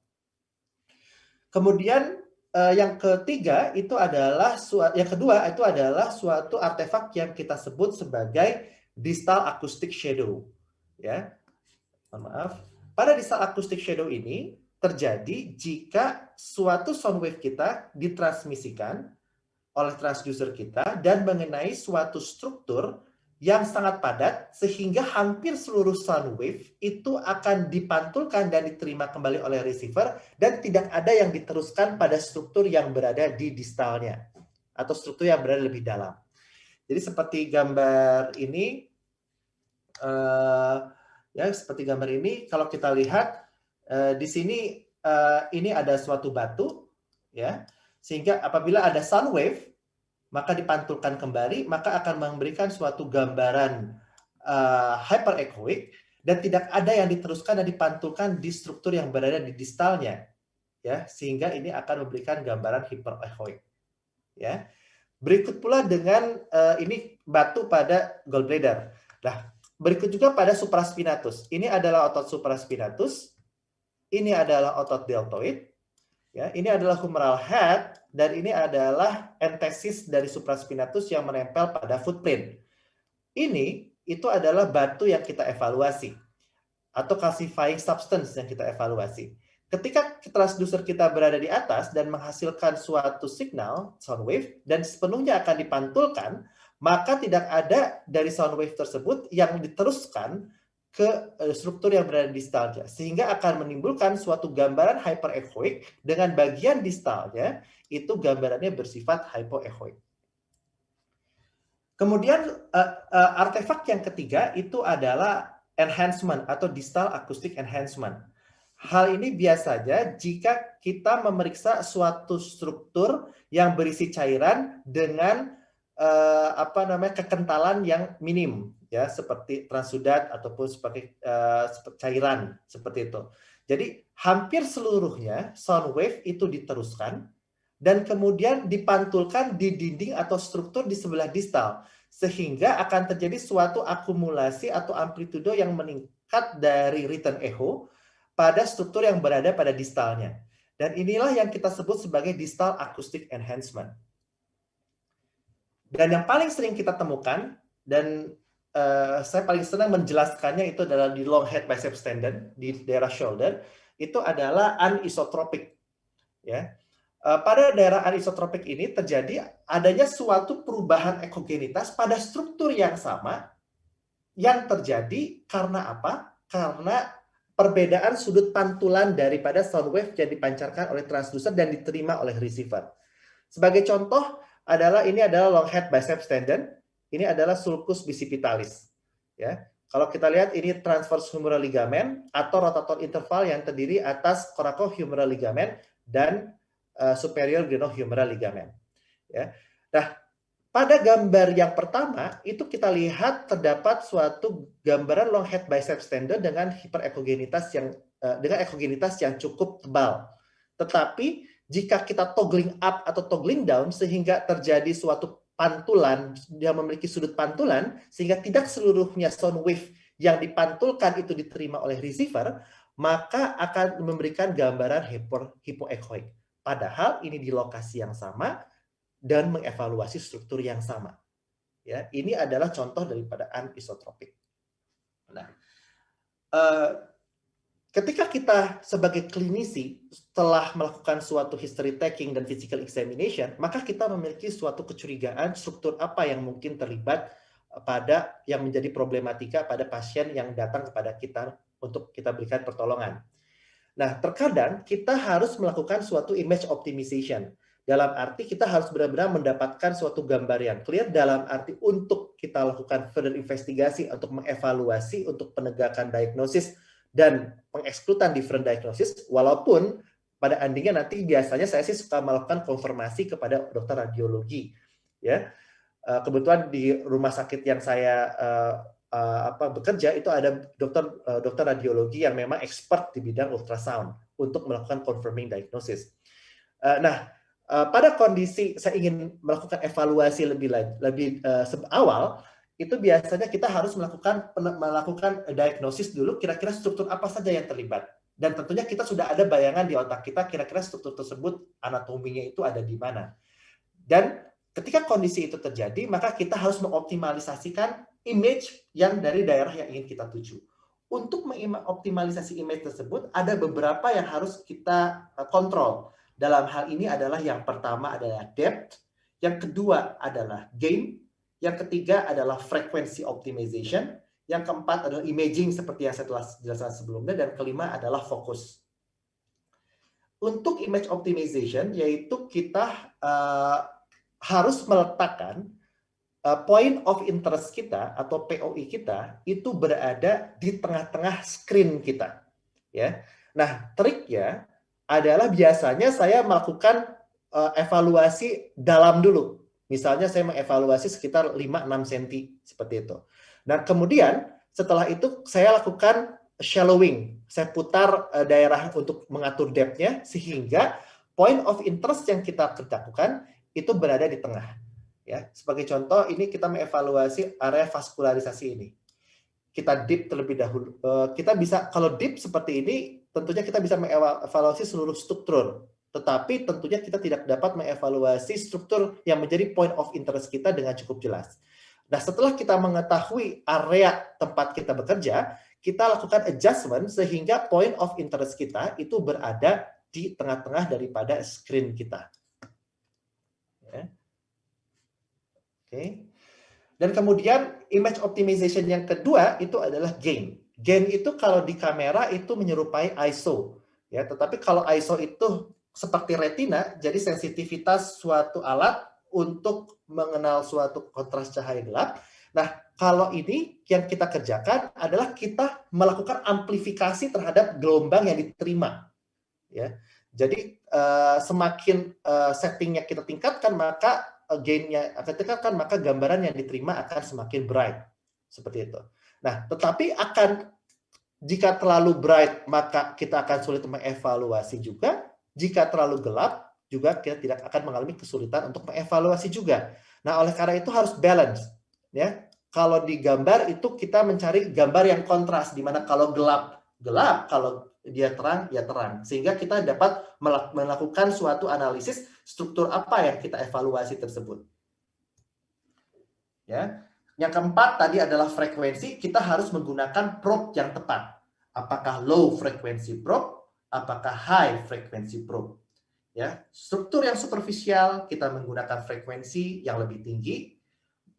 Kemudian yang ketiga itu adalah yang kedua itu adalah suatu artefak yang kita sebut sebagai distal acoustic shadow, ya. Mohon maaf. Pada distal acoustic shadow ini terjadi jika suatu sound wave kita ditransmisikan oleh transducer kita dan mengenai suatu struktur yang sangat padat sehingga hampir seluruh sound wave itu akan dipantulkan dan diterima kembali oleh receiver dan tidak ada yang diteruskan pada struktur yang berada di distalnya atau struktur yang berada lebih dalam. Jadi seperti gambar ini, ya seperti gambar ini, kalau kita lihat di sini ini ada suatu batu, ya, sehingga apabila ada sound wave maka dipantulkan kembali, maka akan memberikan suatu gambaran hyperechoic dan tidak ada yang diteruskan dan dipantulkan di struktur yang berada di distalnya, ya, sehingga ini akan memberikan gambaran hyperechoic, ya. Berikut pula dengan ini batu pada gallbladder. Nah, berikut juga pada supraspinatus. Ini adalah otot supraspinatus. Ini adalah otot deltoid. Ya, ini adalah humeral head dan ini adalah entesis dari supraspinatus yang menempel pada footprint. Ini itu adalah batu yang kita evaluasi atau calcifying substance yang kita evaluasi. Ketika transducer kita berada di atas dan menghasilkan suatu signal sound wave dan sepenuhnya akan dipantulkan, maka tidak ada dari sound wave tersebut yang diteruskan ke struktur yang berada di distalnya, sehingga akan menimbulkan suatu gambaran hyperechoic dengan bagian distalnya itu gambarannya bersifat hypoechoic. Kemudian artefak yang ketiga itu adalah enhancement atau distal acoustic enhancement. Hal ini biasanya jika kita memeriksa suatu struktur yang berisi cairan dengan kekentalan yang minim, ya, seperti transudat ataupun seperti cairan seperti itu. Jadi hampir seluruhnya sound wave itu diteruskan dan kemudian dipantulkan di dinding atau struktur di sebelah distal, sehingga akan terjadi suatu akumulasi atau amplitudo yang meningkat dari return echo pada struktur yang berada pada distalnya. Dan inilah yang kita sebut sebagai distal acoustic enhancement. Dan yang paling sering kita temukan, dan saya paling senang menjelaskannya itu adalah di long head biceps tendon, di daerah shoulder, itu adalah anisotropic. Ya. Pada daerah anisotropik ini terjadi adanya suatu perubahan ekogenitas pada struktur yang sama yang terjadi karena apa? Karena perbedaan sudut pantulan daripada sound wave yang dipancarkan oleh transducer dan diterima oleh receiver. Sebagai contoh ini adalah long head biceps tendon, ini adalah sulcus bicipitalis. Ya. Kalau kita lihat ini transverse humeral ligament atau rotator interval yang terdiri atas coracohumeral ligament dan superior glenohumeral ligament. Ya. Nah, pada gambar yang pertama itu kita lihat terdapat suatu gambaran long head biceps tendon dengan hiperekogenitas yang cukup tebal. Tetapi jika kita toggling up atau toggling down sehingga terjadi suatu pantulan yang memiliki sudut pantulan sehingga tidak seluruhnya sound wave yang dipantulkan itu diterima oleh receiver, maka akan memberikan gambaran hipoechoic. Padahal ini di lokasi yang sama dan mengevaluasi struktur yang sama. Ya, ini adalah contoh daripada anisotropik. Nah, ketika kita sebagai klinisi setelah melakukan suatu history taking dan physical examination, maka kita memiliki suatu kecurigaan struktur apa yang mungkin terlibat pada yang menjadi problematika pada pasien yang datang kepada kita untuk kita berikan pertolongan. Nah, terkadang kita harus melakukan suatu image optimization. Dalam arti kita harus benar-benar mendapatkan suatu gambar yang clear dalam arti untuk kita lakukan further investigasi untuk mengevaluasi untuk penegakan diagnosis dan pengekskludan different diagnosis, walaupun pada endingnya nanti biasanya saya sih suka melakukan konfirmasi kepada dokter radiologi. Ya, kebetulan di rumah sakit yang saya bekerja itu ada dokter radiologi yang memang expert di bidang ultrasound untuk melakukan confirming diagnosis. Pada kondisi saya ingin melakukan evaluasi lebih awal, itu biasanya kita harus melakukan diagnosis dulu kira-kira struktur apa saja yang terlibat. Dan tentunya kita sudah ada bayangan di otak kita kira-kira struktur tersebut anatominya itu ada di mana. Dan ketika kondisi itu terjadi, maka kita harus mengoptimalisasikan image yang dari daerah yang ingin kita tuju. Untuk mengoptimalisasi image tersebut, ada beberapa yang harus kita kontrol. Dalam hal ini adalah yang pertama adalah depth, yang kedua adalah gain, yang ketiga adalah frequency optimization, yang keempat adalah imaging seperti yang saya telah jelaskan sebelumnya, dan kelima adalah fokus. Untuk image optimization, yaitu kita harus meletakkan point of interest kita atau POI kita itu berada di tengah-tengah screen kita. Ya. Nah, triknya adalah biasanya saya melakukan evaluasi dalam dulu. Misalnya saya mengevaluasi sekitar 5-6 cm seperti itu. Nah, kemudian setelah itu saya lakukan shallowing. Saya putar daerah untuk mengatur depth-nya sehingga point of interest yang kita lakukan itu berada di tengah. Ya, sebagai contoh ini kita mengevaluasi area vaskularisasi ini. Kita deep terlebih dahulu. Kita bisa kalau deep seperti ini tentunya kita bisa mengevaluasi seluruh struktur. Tetapi tentunya kita tidak dapat mengevaluasi struktur yang menjadi point of interest kita dengan cukup jelas. Nah, setelah kita mengetahui area tempat kita bekerja, kita lakukan adjustment sehingga point of interest kita itu berada di tengah-tengah daripada screen kita. Ya. Oke. Dan kemudian image optimization yang kedua itu adalah gain. Gain itu kalau di kamera itu menyerupai ISO, ya. Tetapi kalau ISO itu seperti retina, jadi sensitivitas suatu alat untuk mengenal suatu kontras cahaya gelap. Nah, kalau ini yang kita kerjakan adalah kita melakukan amplifikasi terhadap gelombang yang diterima. Ya, jadi semakin settingnya kita tingkatkan, maka gainnya akan tingkatkan, maka gambaran yang diterima akan semakin bright. Seperti itu. Nah, tetapi jika terlalu bright, maka kita akan sulit mengevaluasi juga. Jika terlalu gelap, juga kita tidak akan mengalami kesulitan untuk mengevaluasi juga. Nah, oleh karena itu harus balance. Ya, kalau di gambar itu kita mencari gambar yang kontras, di mana kalau gelap, kalau dia terang, ya terang. Sehingga kita dapat melakukan suatu analisis struktur apa yang kita evaluasi tersebut. Ya. Yang keempat tadi adalah frekuensi, kita harus menggunakan probe yang tepat. Apakah low frequency probe, apakah high frequency probe. Ya, struktur yang superficial kita menggunakan frekuensi yang lebih tinggi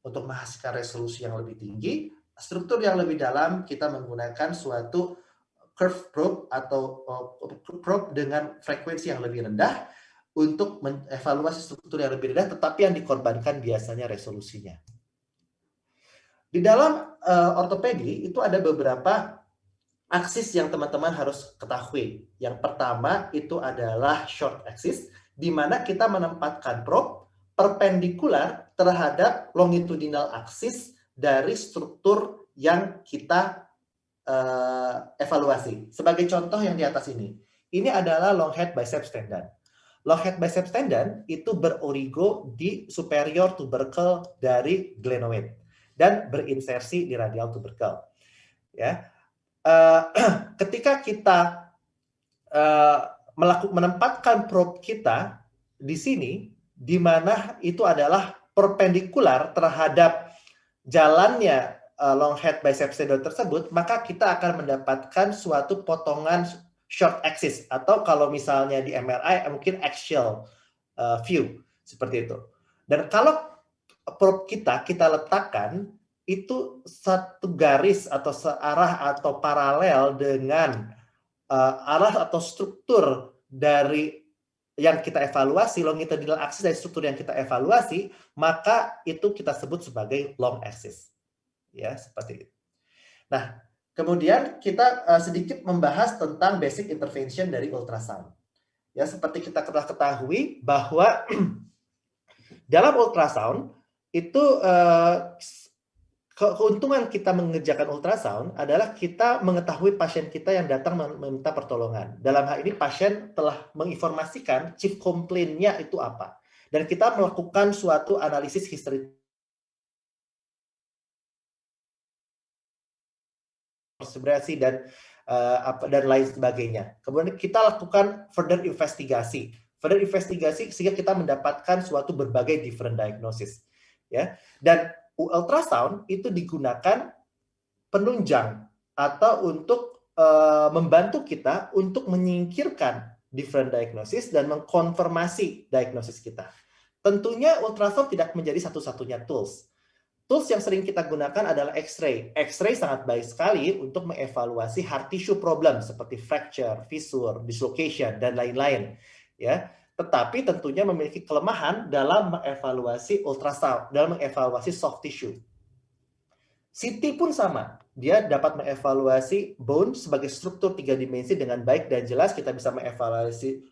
untuk menghasilkan resolusi yang lebih tinggi. Struktur yang lebih dalam kita menggunakan suatu curve probe atau probe dengan frekuensi yang lebih rendah untuk mengevaluasi struktur yang lebih rendah, tetapi yang dikorbankan biasanya resolusinya. Di dalam ortopedi itu ada beberapa aksis yang teman-teman harus ketahui. Yang pertama itu adalah short axis, di mana kita menempatkan probe perpendikular terhadap longitudinal axis dari struktur yang kita evaluasi. Sebagai contoh yang di atas ini. Ini adalah long head biceps tendon. Long head biceps tendon itu berorigo di superior tubercle dari glenoid dan berinsersi di radial tubercle. Ya. Ketika kita menempatkan probe kita di sini, di mana itu adalah perpendikular terhadap jalannya long head biceps tendon tersebut, maka kita akan mendapatkan suatu potongan short axis, atau kalau misalnya di MRI mungkin axial view seperti itu. Dan kalau probe kita letakkan itu satu garis atau searah atau paralel dengan arah atau struktur dari yang kita evaluasi, longitudinal axis dari struktur yang kita evaluasi, maka itu kita sebut sebagai long axis. Ya, seperti itu. Nah, kemudian kita sedikit membahas tentang basic intervention dari ultrasound. Ya, seperti kita telah ketahui bahwa dalam ultrasound itu keuntungan kita mengerjakan ultrasound adalah kita mengetahui pasien kita yang datang meminta pertolongan. Dalam hal ini pasien telah menginformasikan chief complaint-nya itu apa. Dan kita melakukan suatu analisis history dan lain sebagainya. Kemudian kita lakukan further investigasi sehingga kita mendapatkan suatu berbagai different diagnosis. Ya. Dan ultrasound itu digunakan penunjang atau untuk membantu kita untuk menyingkirkan different diagnosis dan mengkonfirmasi diagnosis kita. Tentunya ultrasound tidak menjadi satu-satunya tools. Tools yang sering kita gunakan adalah X-ray. X-ray sangat baik sekali untuk mengevaluasi hard tissue problem seperti fracture, fissure, dislocation, dan lain-lain. Ya. Tetapi tentunya memiliki kelemahan dalam mengevaluasi ultrasound, dalam mengevaluasi soft tissue. CT pun sama, dia dapat mengevaluasi bone sebagai struktur 3 dimensi dengan baik dan jelas. Kita bisa mengevaluasi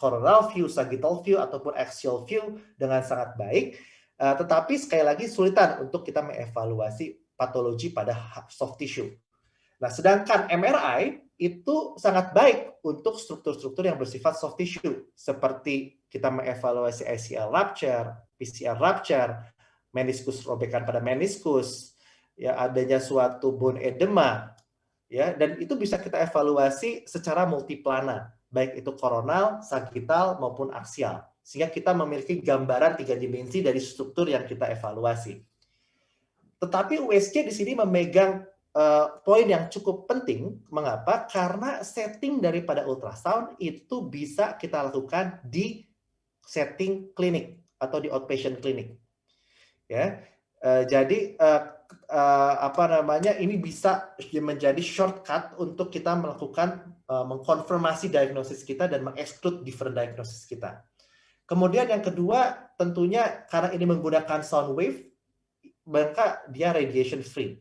coronal view, sagittal view, ataupun axial view dengan sangat baik. Tetapi sekali lagi sulitan untuk kita mengevaluasi patologi pada soft tissue. Nah, sedangkan MRI itu sangat baik untuk struktur-struktur yang bersifat soft tissue, seperti kita mengevaluasi ACL rupture, PCL rupture, meniskus robekan pada meniskus, ya adanya suatu bone edema, ya, dan itu bisa kita evaluasi secara multiplana, baik itu koronal, sagittal maupun aksial, sehingga kita memiliki gambaran 3 dimensi dari struktur yang kita evaluasi. Tetapi USG di sini memegang poin yang cukup penting. Mengapa? Karena setting daripada ultrasound itu bisa kita lakukan di setting klinik atau di outpatient klinik. Ya, jadi ini bisa menjadi shortcut untuk kita melakukan mengkonfirmasi diagnosis kita dan mengeksklude different diagnosis kita. Kemudian yang kedua, tentunya karena ini menggunakan sound wave, maka dia radiation free.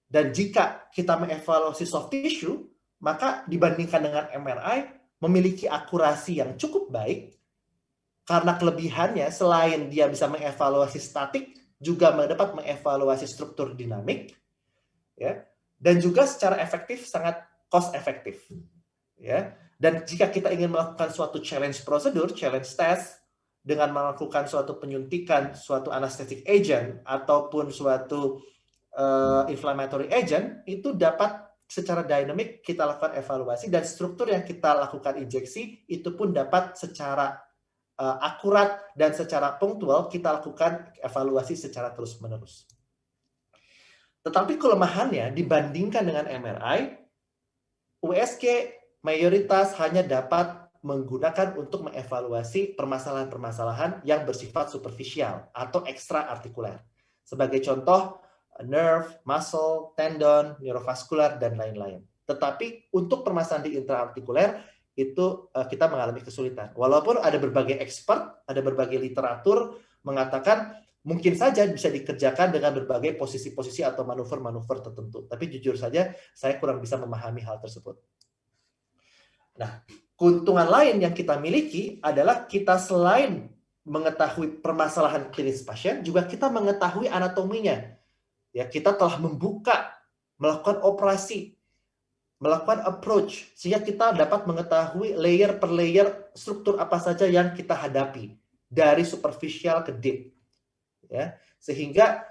Dan jika kita mengevaluasi soft tissue, maka dibandingkan dengan MRI, memiliki akurasi yang cukup baik, karena kelebihannya selain dia bisa mengevaluasi statik, juga dapat mengevaluasi struktur dinamik, ya, dan juga secara efektif sangat cost efektif, ya. Dan jika kita ingin melakukan suatu challenge prosedur, challenge test, dengan melakukan suatu penyuntikan, suatu anesthetic agent ataupun suatu inflammatory agent, itu dapat secara dinamik kita lakukan evaluasi, dan struktur yang kita lakukan injeksi itu pun dapat secara akurat dan secara punktual kita lakukan evaluasi secara terus-menerus. Tetapi kelemahannya dibandingkan dengan MRI, USG mayoritas hanya dapat menggunakan untuk mengevaluasi permasalahan-permasalahan yang bersifat superficial atau ekstraartikuler. Sebagai contoh, nerve, muscle, tendon, neurovaskular, dan lain-lain. Tetapi untuk permasalahan di intraartikuler, itu kita mengalami kesulitan. Walaupun ada berbagai expert, ada berbagai literatur mengatakan mungkin saja bisa dikerjakan dengan berbagai posisi-posisi atau manuver-manuver tertentu. Tapi jujur saja, saya kurang bisa memahami hal tersebut. Nah, keuntungan lain yang kita miliki adalah kita selain mengetahui permasalahan klinis pasien, juga kita mengetahui anatominya. Ya, kita telah membuka, melakukan operasi, melakukan approach, sehingga kita dapat mengetahui layer per layer struktur apa saja yang kita hadapi dari superficial ke deep. Ya, sehingga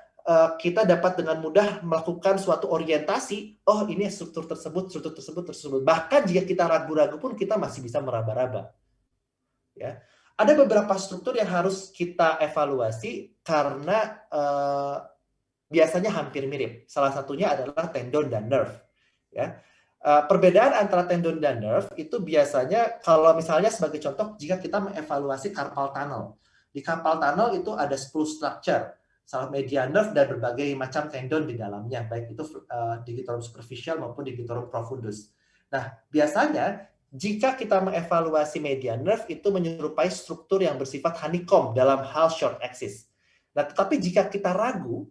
kita dapat dengan mudah melakukan suatu orientasi, oh ini struktur tersebut. Bahkan jika kita ragu-ragu pun kita masih bisa meraba-raba. Ya. Ada beberapa struktur yang harus kita evaluasi karena biasanya hampir mirip. Salah satunya adalah tendon dan nerve. Ya. Perbedaan antara tendon dan nerve itu biasanya kalau misalnya sebagai contoh jika kita mengevaluasi carpal tunnel. Di carpal tunnel itu ada 10 structure. Salah median nerve dan berbagai macam tendon di dalamnya, baik itu digitorum superficial maupun digitorum profundus. Nah, biasanya jika kita mengevaluasi median nerve itu menyerupai struktur yang bersifat honeycomb dalam hal short axis. Nah, tetapi jika kita ragu,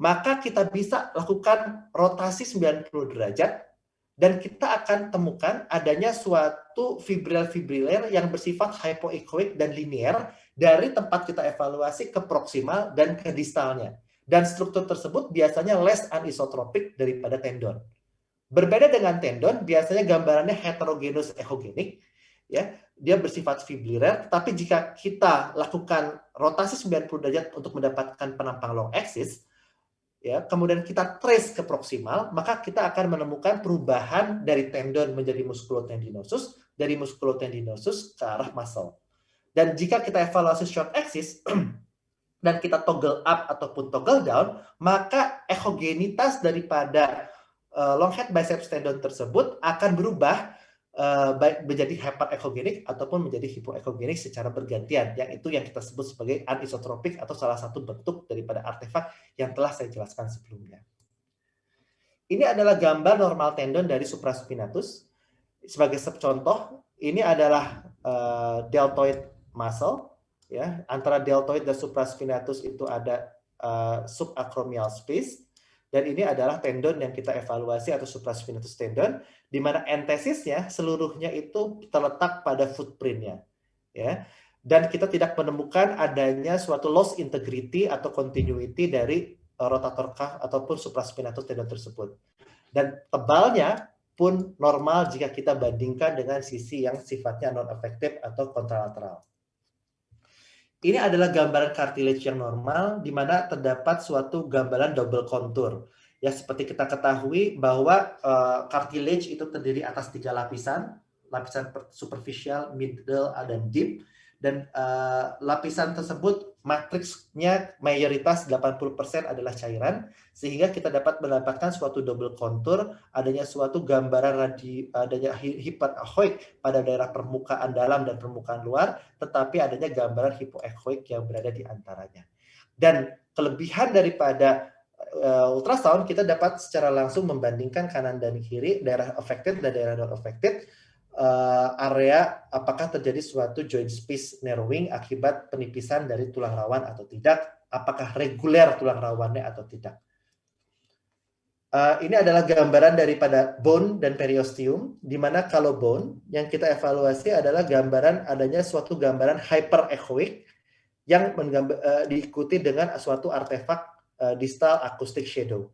maka kita bisa lakukan rotasi 90 derajat dan kita akan temukan adanya suatu fibriler yang bersifat hypoechoic dan linear dari tempat kita evaluasi ke proksimal dan ke distalnya. Dan struktur tersebut biasanya less anisotropic daripada tendon. Berbeda dengan tendon, biasanya gambarannya heterogenous echogenik, ya, dia bersifat fibriler, tapi jika kita lakukan rotasi 90 derajat untuk mendapatkan penampang long axis, ya, kemudian kita trace ke proksimal, maka kita akan menemukan perubahan dari tendon menjadi musculotendinosus, dari musculotendinosus ke arah muscle. Dan jika kita evaluasi short axis dan kita toggle up ataupun toggle down, maka echogenitas daripada long head biceps tendon tersebut akan berubah baik menjadi hyperechogenik ataupun menjadi hypoechogenik secara bergantian. Yang itu yang kita sebut sebagai anisotropik atau salah satu bentuk daripada artefak yang telah saya jelaskan sebelumnya. Ini adalah gambar normal tendon dari supraspinatus. Sebagai contoh, ini adalah deltoid muscle, ya, antara deltoid dan supraspinatus itu ada subacromial space, dan ini adalah tendon yang kita evaluasi atau supraspinatus tendon, di mana entesisnya seluruhnya itu terletak pada footprintnya, ya, dan kita tidak menemukan adanya suatu loss integrity atau continuity dari rotator cuff ataupun supraspinatus tendon tersebut, dan tebalnya pun normal jika kita bandingkan dengan sisi yang sifatnya non-effective atau kontralateral. Ini adalah gambaran cartilage yang normal, di mana terdapat suatu gambaran double contour. Ya, seperti kita ketahui bahwa cartilage itu terdiri atas 3 lapisan, lapisan superficial, middle, dan deep. Dan lapisan tersebut matriksnya mayoritas 80% adalah cairan, sehingga kita dapat mendapatkan suatu double contour, adanya suatu gambaran adanya hyperechoic pada daerah permukaan dalam dan permukaan luar, tetapi adanya gambaran hypoechoic yang berada di antaranya. Dan kelebihan daripada ultrasound, kita dapat secara langsung membandingkan kanan dan kiri, daerah affected dan daerah non affected, area apakah terjadi suatu joint space narrowing akibat penipisan dari tulang rawan atau tidak, apakah reguler tulang rawannya atau tidak. Ini adalah gambaran daripada bone dan periosteum, di mana kalau bone yang kita evaluasi adalah gambaran adanya suatu gambaran hyperechoic yang diikuti dengan suatu artefak distal acoustic shadow,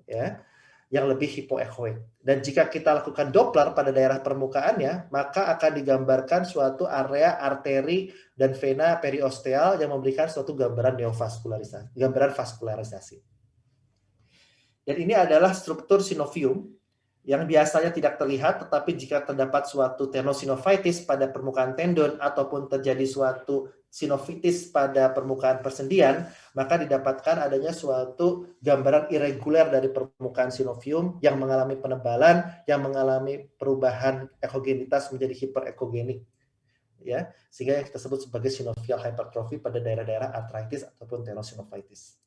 ya, yang lebih hipoechoic. Dan jika kita lakukan Doppler pada daerah permukaannya, maka akan digambarkan suatu area arteri dan vena periosteal yang memberikan suatu gambaran neovaskularisasi, gambaran vaskularisasi. Dan ini adalah struktur synovium yang biasanya tidak terlihat, tetapi jika terdapat suatu tenosynovitis pada permukaan tendon ataupun terjadi suatu sinovitis pada permukaan persendian, maka didapatkan adanya suatu gambaran irregular dari permukaan synovium yang mengalami penebalan, yang mengalami perubahan ekogenitas menjadi hiperekogenik, ya, sehingga yang kita sebut sebagai synovial hypertrophy pada daerah-daerah arthritis ataupun tenosynovitis.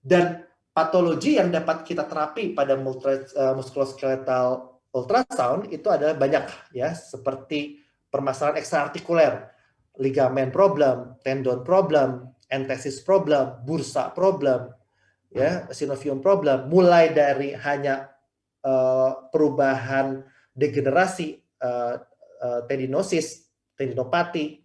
Dan patologi yang dapat kita terapi pada musculoskeletal ultrasound itu adalah banyak, ya, seperti permasalahan ekstraartikuler, ligamen problem, tendon problem, enthesis problem, bursa problem, ya, synovium problem, mulai dari hanya perubahan degenerasi tendinosis, tendinopati,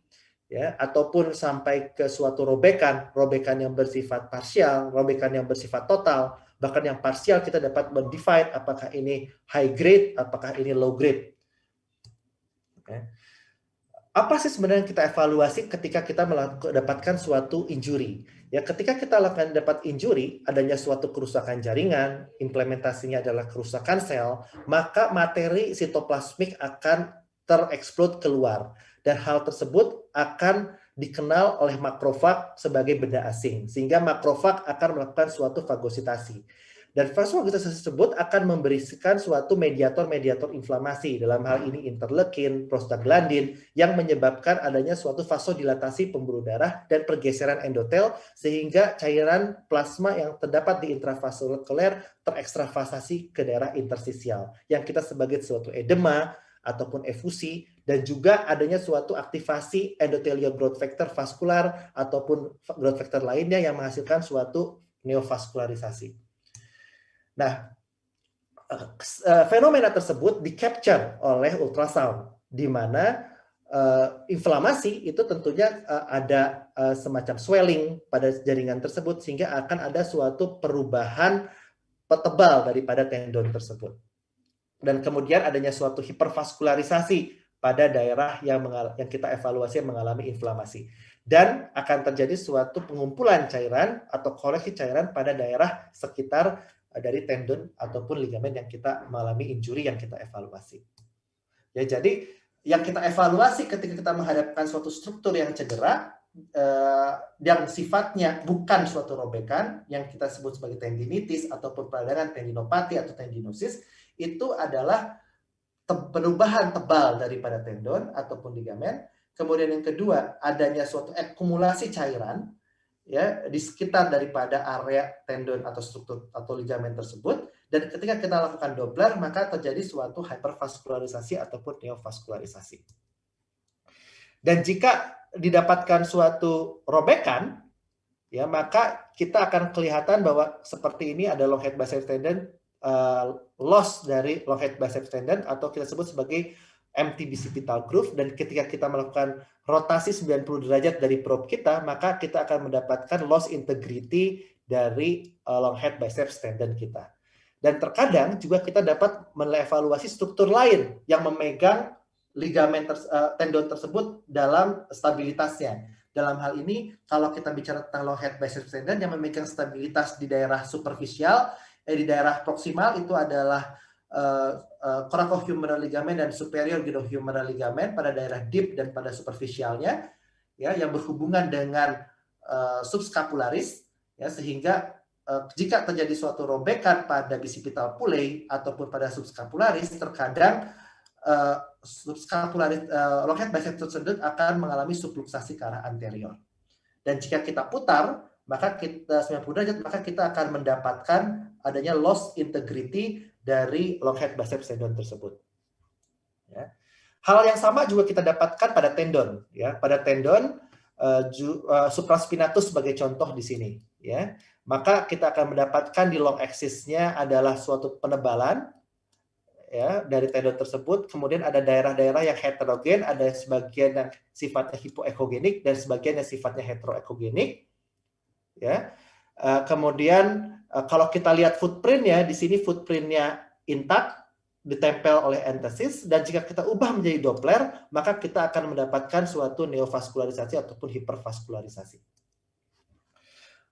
ya, ataupun sampai ke suatu robekan yang bersifat parsial, robekan yang bersifat total, bahkan yang parsial kita dapat mendivide apakah ini high grade, apakah ini low grade. Okay. Apa sih sebenarnya yang kita evaluasi ketika kita mendapatkan suatu injury? Ya, ketika kita dapat injury, adanya suatu kerusakan jaringan, implementasinya adalah kerusakan sel, maka materi sitoplasmik akan tereksplod keluar. Dan hal tersebut akan dikenal oleh makrofag sebagai benda asing, sehingga makrofag akan melakukan suatu fagositasi. Dan fagositasi tersebut akan memberikan suatu mediator-mediator inflamasi, dalam hal ini interleukin, prostaglandin, yang menyebabkan adanya suatu vasodilatasi pembuluh darah dan pergeseran endotel, sehingga cairan plasma yang terdapat di intravaskuler terekstravasasi ke daerah interstisial, yang kita sebagai suatu edema ataupun efusi, dan juga adanya suatu aktivasi endothelial growth factor vaskular ataupun growth factor lainnya yang menghasilkan suatu neovaskularisasi. Nah, fenomena tersebut di-capture oleh ultrasound, di mana inflamasi itu tentunya ada semacam swelling pada jaringan tersebut, sehingga akan ada suatu perubahan tebal daripada tendon tersebut. Dan kemudian adanya suatu hipervaskularisasi pada daerah yang kita evaluasi yang mengalami inflamasi. Dan akan terjadi suatu pengumpulan cairan atau koleksi cairan pada daerah sekitar dari tendon ataupun ligamen yang kita mengalami injury yang kita evaluasi. Ya, jadi yang kita evaluasi ketika kita menghadapkan suatu struktur yang cedera, yang sifatnya bukan suatu robekan, yang kita sebut sebagai tendinitis ataupun peradangan tendinopati atau tendinosis, itu adalah perubahan tebal daripada tendon ataupun ligamen. Kemudian yang kedua, adanya suatu akumulasi cairan, ya, di sekitar daripada area tendon atau struktur atau ligamen tersebut. Dan ketika kita lakukan Doppler, maka terjadi suatu hypervaskularisasi ataupun neovaskularisasi. Dan jika didapatkan suatu robekan, ya, maka kita akan kelihatan bahwa seperti ini ada long head biceps tendon, loss dari long head biceps tendon atau kita sebut sebagai empty bicipital groove, dan ketika kita melakukan rotasi 90 derajat dari probe kita, maka kita akan mendapatkan loss integrity dari long head biceps tendon kita. Dan terkadang juga kita dapat mengevaluasi struktur lain yang memegang ligamen tendon tersebut dalam stabilitasnya. Dalam hal ini, kalau kita bicara tentang long head biceps tendon, yang memegang stabilitas di daerah superficial, di daerah proksimal itu adalah coracohumeral ligament dan superior gynohumeral ligament pada daerah deep dan pada superficialnya, ya, yang berhubungan dengan subscapularis, ya, sehingga jika terjadi suatu robekan pada bicipital pulley ataupun pada subscapularis, terkadang subscapularis long head biceps tendon akan mengalami subluxasi ke arah anterior. Dan jika kita putar, maka kita 90 derajat, maka kita akan mendapatkan adanya loss integrity dari long head biceps tendon tersebut. Ya. Hal yang sama juga kita dapatkan pada tendon. Ya. Pada tendon, supraspinatus sebagai contoh di sini. Ya. Maka kita akan mendapatkan di long axis-nya adalah suatu penebalan ya dari tendon tersebut. Kemudian ada daerah-daerah yang heterogen, ada sebagian yang sifatnya hipoekogenik dan sebagian yang sifatnya heteroekogenik. Ya. Kemudian kalau kita lihat footprint-nya, di sini footprint-nya intact, ditempel oleh entesis, dan jika kita ubah menjadi Doppler, maka kita akan mendapatkan suatu neovaskularisasi ataupun hipervaskularisasi.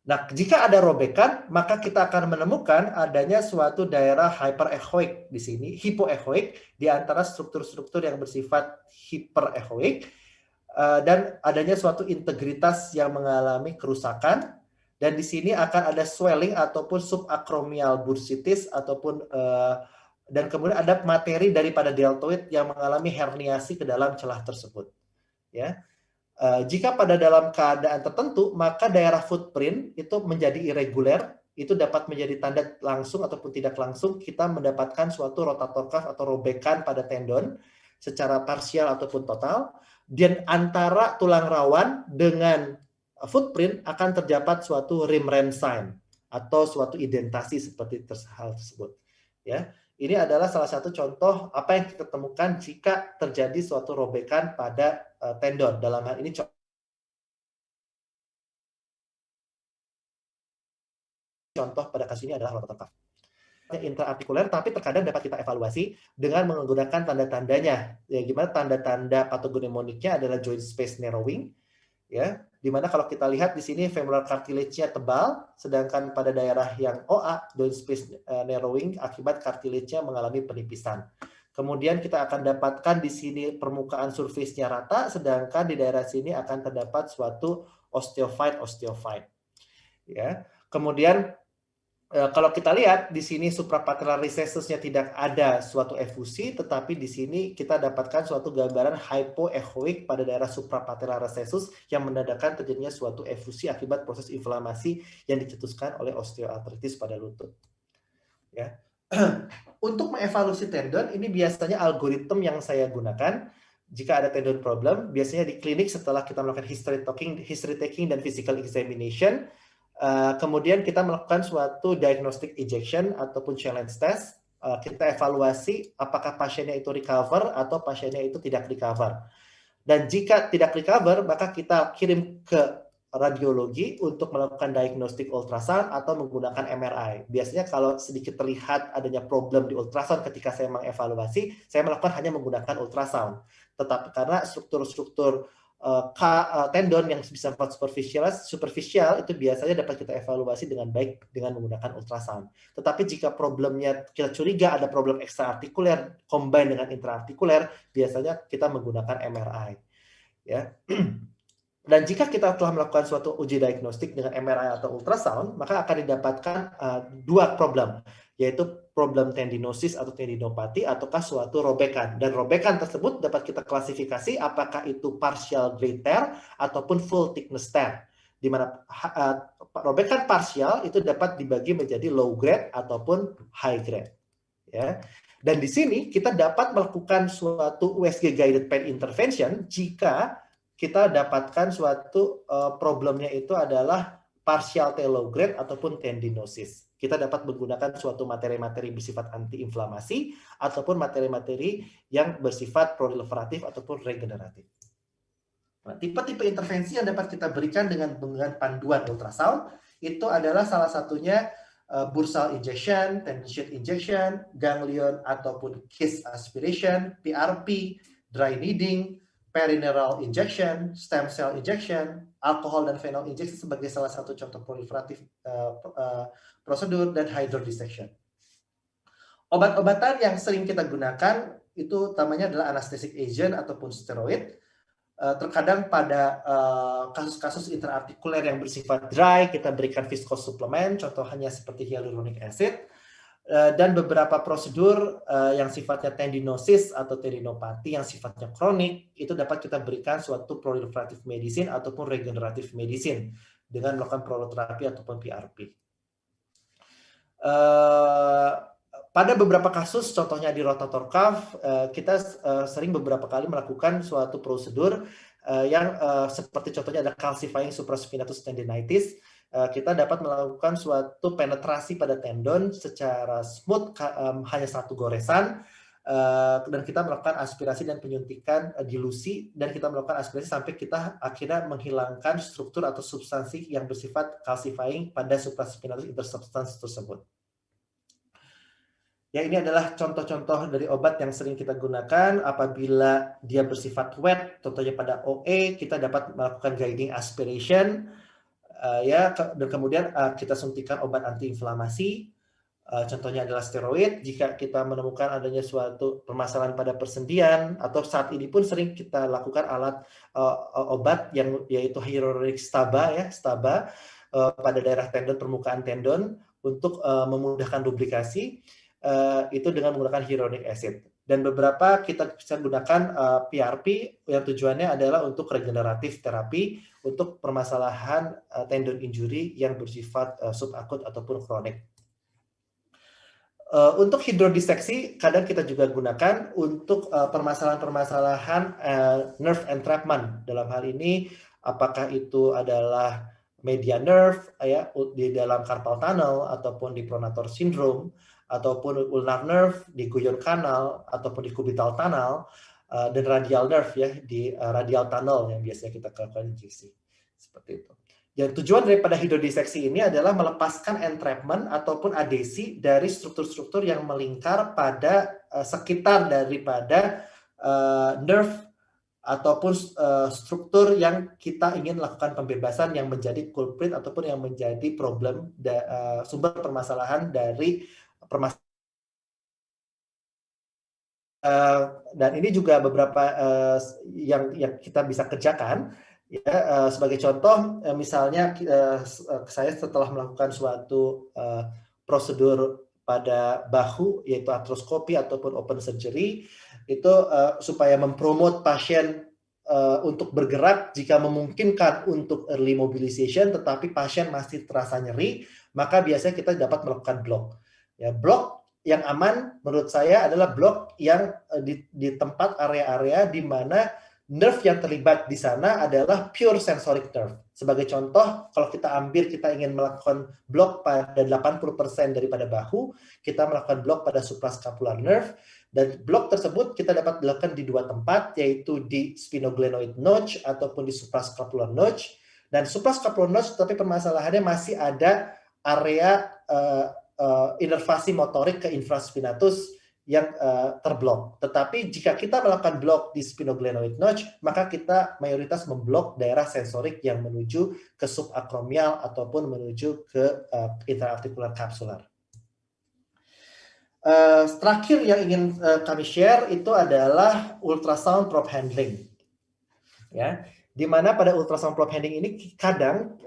Nah, jika ada robekan, maka kita akan menemukan adanya suatu daerah hyperechoic di sini, hipoechoic, di antara struktur-struktur yang bersifat hiperechoic, dan adanya suatu integritas yang mengalami kerusakan, dan di sini akan ada swelling ataupun subacromial bursitis ataupun dan kemudian ada materi daripada deltoid yang mengalami herniasi ke dalam celah tersebut. Ya. Jika pada dalam keadaan tertentu, maka daerah footprint itu menjadi irregular, itu dapat menjadi tanda langsung ataupun tidak langsung kita mendapatkan suatu rotator cuff atau robekan pada tendon secara parsial ataupun total, dan antara tulang rawan dengan footprint akan terdapat suatu Rimren sign atau suatu indentasi seperti hal tersebut. Ya. Ini adalah salah satu contoh apa yang kita temukan jika terjadi suatu robekan pada tendon. Dalam hal ini contoh pada kasus ini adalah rotator cuff. Intraartikuler, tapi terkadang dapat kita evaluasi dengan menggunakan tanda-tandanya. Ya, gimana tanda-tanda patognemoniknya adalah joint space narrowing, ya. Dimana kalau kita lihat di sini femoral cartilage-nya tebal, sedangkan pada daerah yang OA, joint space narrowing, akibat cartilage-nya mengalami penipisan. Kemudian kita akan dapatkan di sini permukaan surface-nya rata, sedangkan di daerah sini akan terdapat suatu osteophyte. Ya. Kemudian kalau kita lihat di sini suprapatellar recessusnya tidak ada suatu efusi, tetapi di sini kita dapatkan suatu gambaran hypoechoic pada daerah suprapatellar recessus yang menandakan terjadinya suatu efusi akibat proses inflamasi yang dicetuskan oleh osteoartritis pada lutut. Ya. Untuk mengevaluasi tendon, ini biasanya algoritma yang saya gunakan. Jika ada tendon problem, biasanya di klinik setelah kita melakukan history taking dan physical examination, kemudian kita melakukan suatu diagnostic ejection ataupun challenge test. Kita evaluasi apakah pasiennya itu recover atau pasiennya itu tidak recover. Dan jika tidak recover, maka kita kirim ke radiologi untuk melakukan diagnostic ultrasound atau menggunakan MRI. Biasanya kalau sedikit terlihat adanya problem di ultrasound ketika saya mengevaluasi, saya melakukan hanya menggunakan ultrasound. Tetapi karena struktur-struktur tendon yang bisa superficial itu biasanya dapat kita evaluasi dengan baik dengan menggunakan ultrasound. Tetapi jika problemnya kita curiga ada problem ekstraartikuler combine dengan intraartikuler, biasanya kita menggunakan MRI. Ya. Dan jika kita telah melakukan suatu uji diagnostik dengan MRI atau ultrasound, maka akan didapatkan dua problem, yaitu problem tendinosis atau tendinopati ataukah suatu robekan. Dan robekan tersebut dapat kita klasifikasi apakah itu partial grade tear ataupun full thickness tear. Di mana robekan parsial itu dapat dibagi menjadi low grade ataupun high grade. Ya. Dan di sini kita dapat melakukan suatu USG guided pain intervention jika kita dapatkan suatu problemnya itu adalah partial low grade ataupun tendinosis. Kita dapat menggunakan suatu materi-materi bersifat antiinflamasi ataupun materi-materi yang bersifat proliferatif ataupun regeneratif. Nah, tipe-tipe intervensi yang dapat kita berikan dengan panduan ultrasound itu adalah salah satunya bursal injection, tendon sheath injection, ganglion ataupun kiss aspiration, PRP, dry kneading, perineural injection, stem cell injection, alkohol dan phenol injection sebagai salah satu contoh proliferatif prosedur, dan hydrodissection. Obat-obatan yang sering kita gunakan itu utamanya adalah anesthetic agent ataupun steroid. Terkadang pada kasus-kasus intraartikuler yang bersifat dry, kita berikan viscose suplemen, contohnya seperti hyaluronic acid. Dan beberapa prosedur yang sifatnya tendinosis atau tendinopati yang sifatnya kronik itu dapat kita berikan suatu proliferative medicine ataupun regenerative medicine dengan melakukan proloterapi ataupun PRP. pada beberapa kasus, contohnya di rotator cuff, kita sering beberapa kali melakukan suatu prosedur yang seperti contohnya ada calcifying supraspinatus tendinitis. Kita dapat melakukan suatu penetrasi pada tendon secara smooth, hanya satu goresan, dan kita melakukan aspirasi dan penyuntikan dilusi, dan kita melakukan aspirasi sampai kita akhirnya menghilangkan struktur atau substansi yang bersifat calcifying pada supraspinatus intersubstance tersebut. Ya, ini adalah contoh-contoh dari obat yang sering kita gunakan apabila dia bersifat wet, contohnya pada OA, kita dapat melakukan guiding aspiration, dan kemudian kita suntikan obat antiinflamasi, contohnya adalah steroid. Jika kita menemukan adanya suatu permasalahan pada persendian, atau saat ini pun sering kita lakukan obat yang yaitu hyaluronic staba, pada daerah tendon, permukaan tendon, untuk memudahkan lubrikasi. Itu dengan menggunakan hyaluronic acid. Dan beberapa kita bisa gunakan PRP yang tujuannya adalah untuk regeneratif terapi untuk permasalahan tendon injury yang bersifat subakut ataupun kronik. Untuk hidrodiseksi kadang kita juga gunakan untuk permasalahan-permasalahan nerve entrapment. Dalam hal ini apakah itu adalah median nerve di dalam carpal tunnel ataupun di pronator syndrome, ataupun ulnar nerve di guyon kanal ataupun di cubital tunnel, dan radial nerve di radial tunnel yang biasanya kita lakukan injeksi. Seperti itu. Dan tujuan daripada hidrodiseksi ini adalah melepaskan entrapment ataupun adesi dari struktur-struktur yang melingkar pada sekitar daripada nerve ataupun struktur yang kita ingin lakukan pembebasan yang menjadi culprit ataupun yang menjadi problem sumber permasalahan dari permasalahan. Dan ini juga beberapa yang kita bisa kerjakan. Sebagai contoh, misalnya saya setelah melakukan suatu prosedur pada bahu, yaitu artroskopi ataupun open surgery, itu supaya mempromot pasien untuk bergerak jika memungkinkan untuk early mobilization, tetapi pasien masih terasa nyeri, maka biasanya kita dapat melakukan block. Blok yang aman menurut saya adalah blok yang di tempat area-area di mana nerve yang terlibat di sana adalah pure sensoric nerve. Sebagai contoh, kalau kita ingin melakukan blok pada 80% daripada bahu, kita melakukan blok pada suprascapular nerve, dan blok tersebut kita dapat dilakukan di dua tempat, yaitu di sphenoglenoid notch ataupun di suprascapular notch. Dan suprascapular notch, tapi permasalahannya masih ada area inervasi motorik ke infraspinatus yang terblok. Tetapi jika kita melakukan blok di sphenoglenoid notch, maka kita mayoritas memblok daerah sensorik yang menuju ke subacromial ataupun menuju ke intraarticular capsular. Terakhir yang ingin kami share itu adalah ultrasound probe handling. Di mana pada ultrasound probe handling ini kadang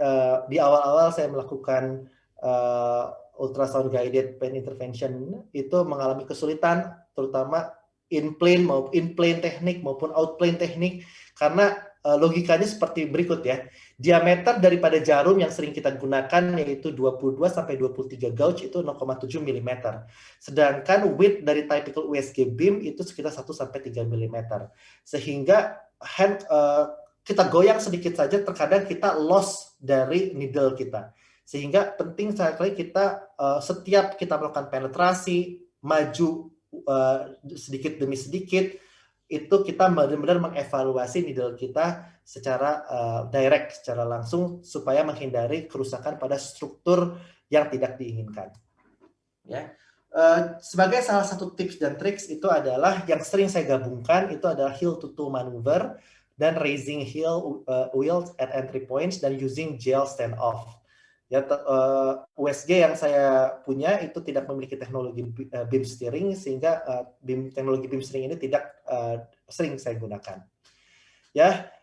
di awal-awal saya melakukan ultrasound guided pain intervention itu mengalami kesulitan, terutama in plane teknik maupun out plane teknik, karena logikanya seperti berikut diameter daripada jarum yang sering kita gunakan yaitu 22 sampai 23 gauge itu 0,7 mm, sedangkan width dari typical USG beam itu sekitar 1 sampai 3 mm, sehingga kita goyang sedikit saja terkadang kita loss dari needle kita. Sehingga penting sekali kita setiap kita melakukan penetrasi, maju sedikit demi sedikit, itu kita benar-benar mengevaluasi needle kita secara direct, secara langsung, supaya menghindari kerusakan pada struktur yang tidak diinginkan. Sebagai salah satu tips dan tricks itu adalah yang sering saya gabungkan itu adalah heel to toe maneuver dan raising heel wheels at entry points dan using gel stand off. USG yang saya punya itu tidak memiliki teknologi beam steering, sehingga teknologi beam steering ini tidak sering saya gunakan.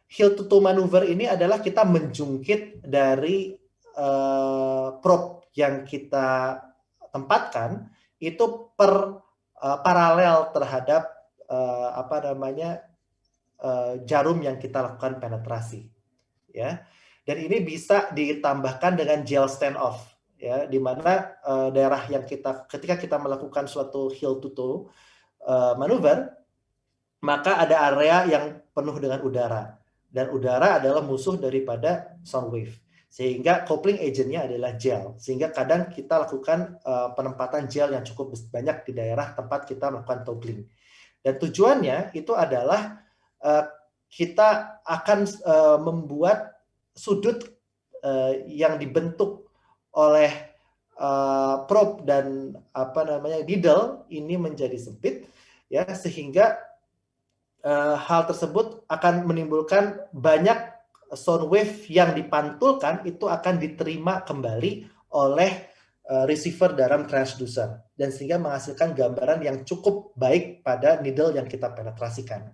Heel to toe maneuver ini adalah kita menjungkit dari probe yang kita tempatkan itu paralel terhadap jarum yang kita lakukan penetrasi. Dan ini bisa ditambahkan dengan gel stand off. ya, di mana daerah yang ketika kita melakukan suatu heel to toe manuver, maka ada area yang penuh dengan udara, dan udara adalah musuh daripada sound wave, sehingga coupling agentnya adalah gel, sehingga kadang kita lakukan penempatan gel yang cukup banyak di daerah tempat kita melakukan toggling. Dan tujuannya itu adalah kita akan membuat sudut yang dibentuk oleh probe dan needle ini menjadi sempit, ya, sehingga hal tersebut akan menimbulkan banyak sound wave yang dipantulkan itu akan diterima kembali oleh receiver dalam transducer, dan sehingga menghasilkan gambaran yang cukup baik pada needle yang kita penetrasikan.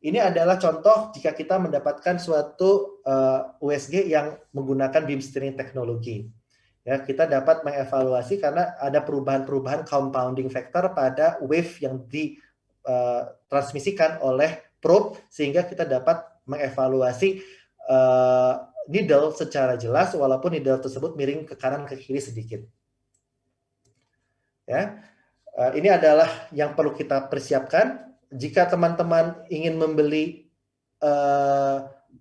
Ini adalah contoh jika kita mendapatkan suatu USG yang menggunakan beam steering teknologi. Ya, kita dapat mengevaluasi karena ada perubahan-perubahan compounding factor pada wave yang ditransmisikan oleh probe, sehingga kita dapat mengevaluasi needle secara jelas walaupun needle tersebut miring ke kanan ke kiri sedikit. Ya, ini adalah yang perlu kita persiapkan jika teman-teman ingin membeli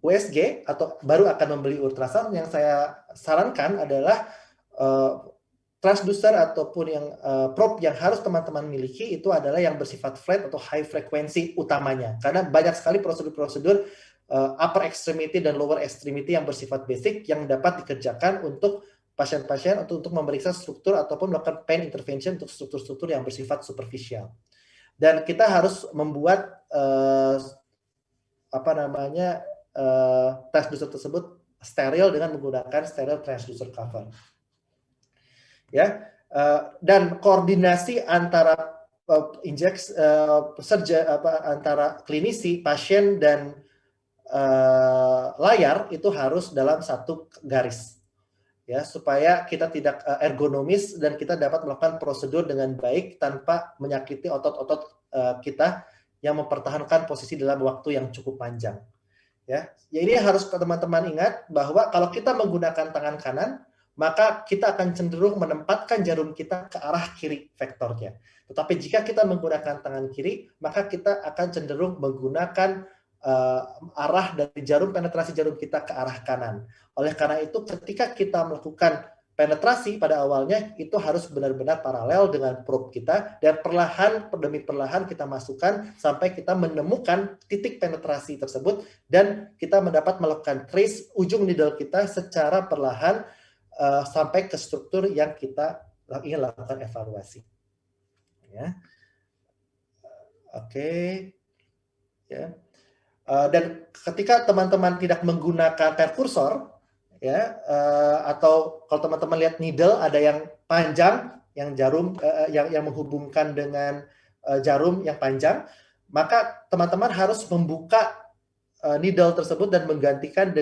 USG atau baru akan membeli ultrasound. Yang saya sarankan adalah transducer ataupun yang probe yang harus teman-teman miliki itu adalah yang bersifat flat atau high frekuensi utamanya, karena banyak sekali prosedur-prosedur upper extremity dan lower extremity yang bersifat basic yang dapat dikerjakan untuk pasien-pasien untuk memeriksa struktur ataupun melakukan pain intervention untuk struktur-struktur yang bersifat superficial. Dan kita harus membuat transducer tersebut steril dengan menggunakan steril transducer cover. Ya, dan koordinasi antara antara klinisi, pasien, dan layar itu harus dalam satu garis, ya, supaya kita tidak ergonomis dan kita dapat melakukan prosedur dengan baik tanpa menyakiti otot-otot kita yang mempertahankan posisi dalam waktu yang cukup panjang. Ya, ini harus teman-teman ingat bahwa kalau kita menggunakan tangan kanan, maka kita akan cenderung menempatkan jarum kita ke arah kiri vektornya. Tetapi jika kita menggunakan tangan kiri, maka kita akan cenderung menggunakan arah dari penetrasi jarum kita ke arah kanan. Oleh karena itu, ketika kita melakukan penetrasi pada awalnya, itu harus benar-benar paralel dengan probe kita, dan perlahan demi perlahan kita masukkan sampai kita menemukan titik penetrasi tersebut, dan kita mendapat melakukan trace ujung needle kita secara perlahan sampai ke struktur yang kita ingin lakukan evaluasi. Ya. Oke. Ya. Dan ketika teman-teman tidak menggunakan perkursor, ya, atau kalau teman-teman lihat needle ada yang panjang, yang jarum yang menghubungkan dengan jarum yang panjang, maka teman-teman harus membuka needle tersebut dan menggantikan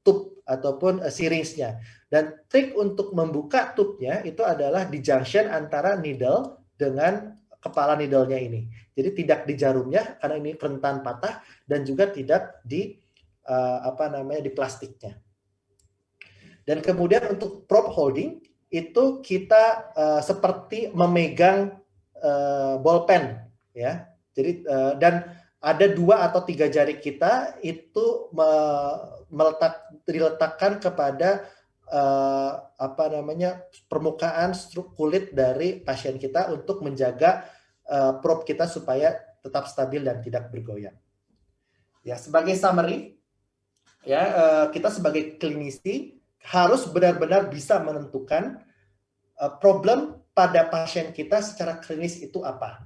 tube ataupun syringe-nya. Dan trik untuk membuka tube-nya itu adalah di junction antara needle dengan kepala needle-nya ini. Jadi tidak di jarumnya karena ini rentan patah, dan juga tidak di di plastiknya. Dan kemudian untuk probe holding itu kita seperti memegang bolpen, ya. Jadi dan ada 2 atau 3 jari kita itu diletakkan kepada permukaan kulit dari pasien kita untuk menjaga probe kita supaya tetap stabil dan tidak bergoyang. Ya, sebagai summary, ya, kita sebagai klinisi harus benar-benar bisa menentukan problem pada pasien kita secara klinis itu apa,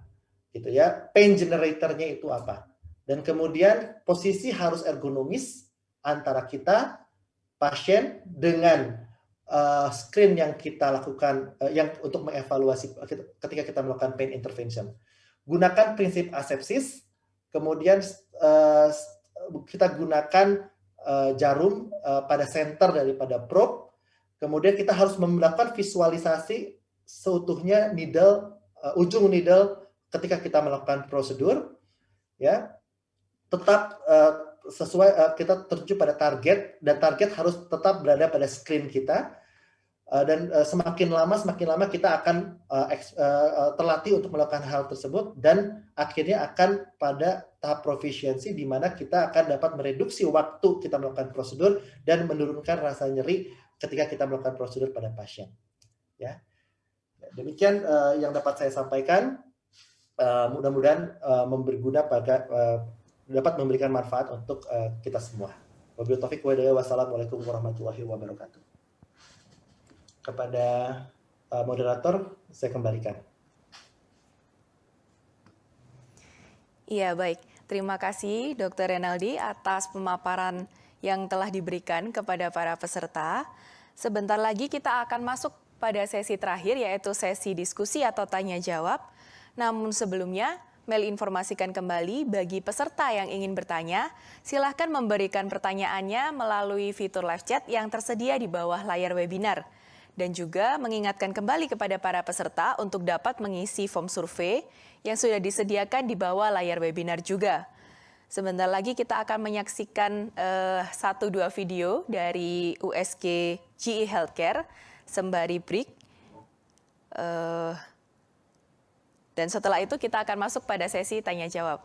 gitu ya, pain generator-nya itu apa, dan kemudian posisi harus ergonomis antara kita, pasien, dengan screen yang kita lakukan yang untuk mengevaluasi ketika kita melakukan pain intervention. Gunakan prinsip asepsis, kemudian kita gunakan jarum pada center daripada probe, kemudian kita harus melakukan visualisasi seutuhnya needle, ujung needle ketika kita melakukan prosedur, ya, tetap sesuai kita tertuju pada target, dan target harus tetap berada pada screen kita. Dan semakin lama kita akan terlatih untuk melakukan hal tersebut, dan akhirnya akan pada tahap proficiency di mana kita akan dapat mereduksi waktu kita melakukan prosedur dan menurunkan rasa nyeri ketika kita melakukan prosedur pada pasien. Ya, demikian yang dapat saya sampaikan. Mudah-mudahan berguna dapat memberikan manfaat untuk kita semua. Wabillahi taufiq wa hidayah. Wassalamualaikum warahmatullahi wabarakatuh. Kepada moderator, saya kembalikan. Iya, baik. Terima kasih Dr. Renaldi atas pemaparan yang telah diberikan kepada para peserta. Sebentar lagi kita akan masuk pada sesi terakhir, yaitu sesi diskusi atau tanya jawab. Namun sebelumnya, Meli informasikan kembali bagi peserta yang ingin bertanya, silahkan memberikan pertanyaannya melalui fitur live chat yang tersedia di bawah layar webinar. Dan juga mengingatkan kembali kepada para peserta untuk dapat mengisi form survei yang sudah disediakan di bawah layar webinar juga. Sebentar lagi kita akan menyaksikan 1-2 video dari USG GE Healthcare sembari break. Dan setelah itu kita akan masuk pada sesi tanya jawab.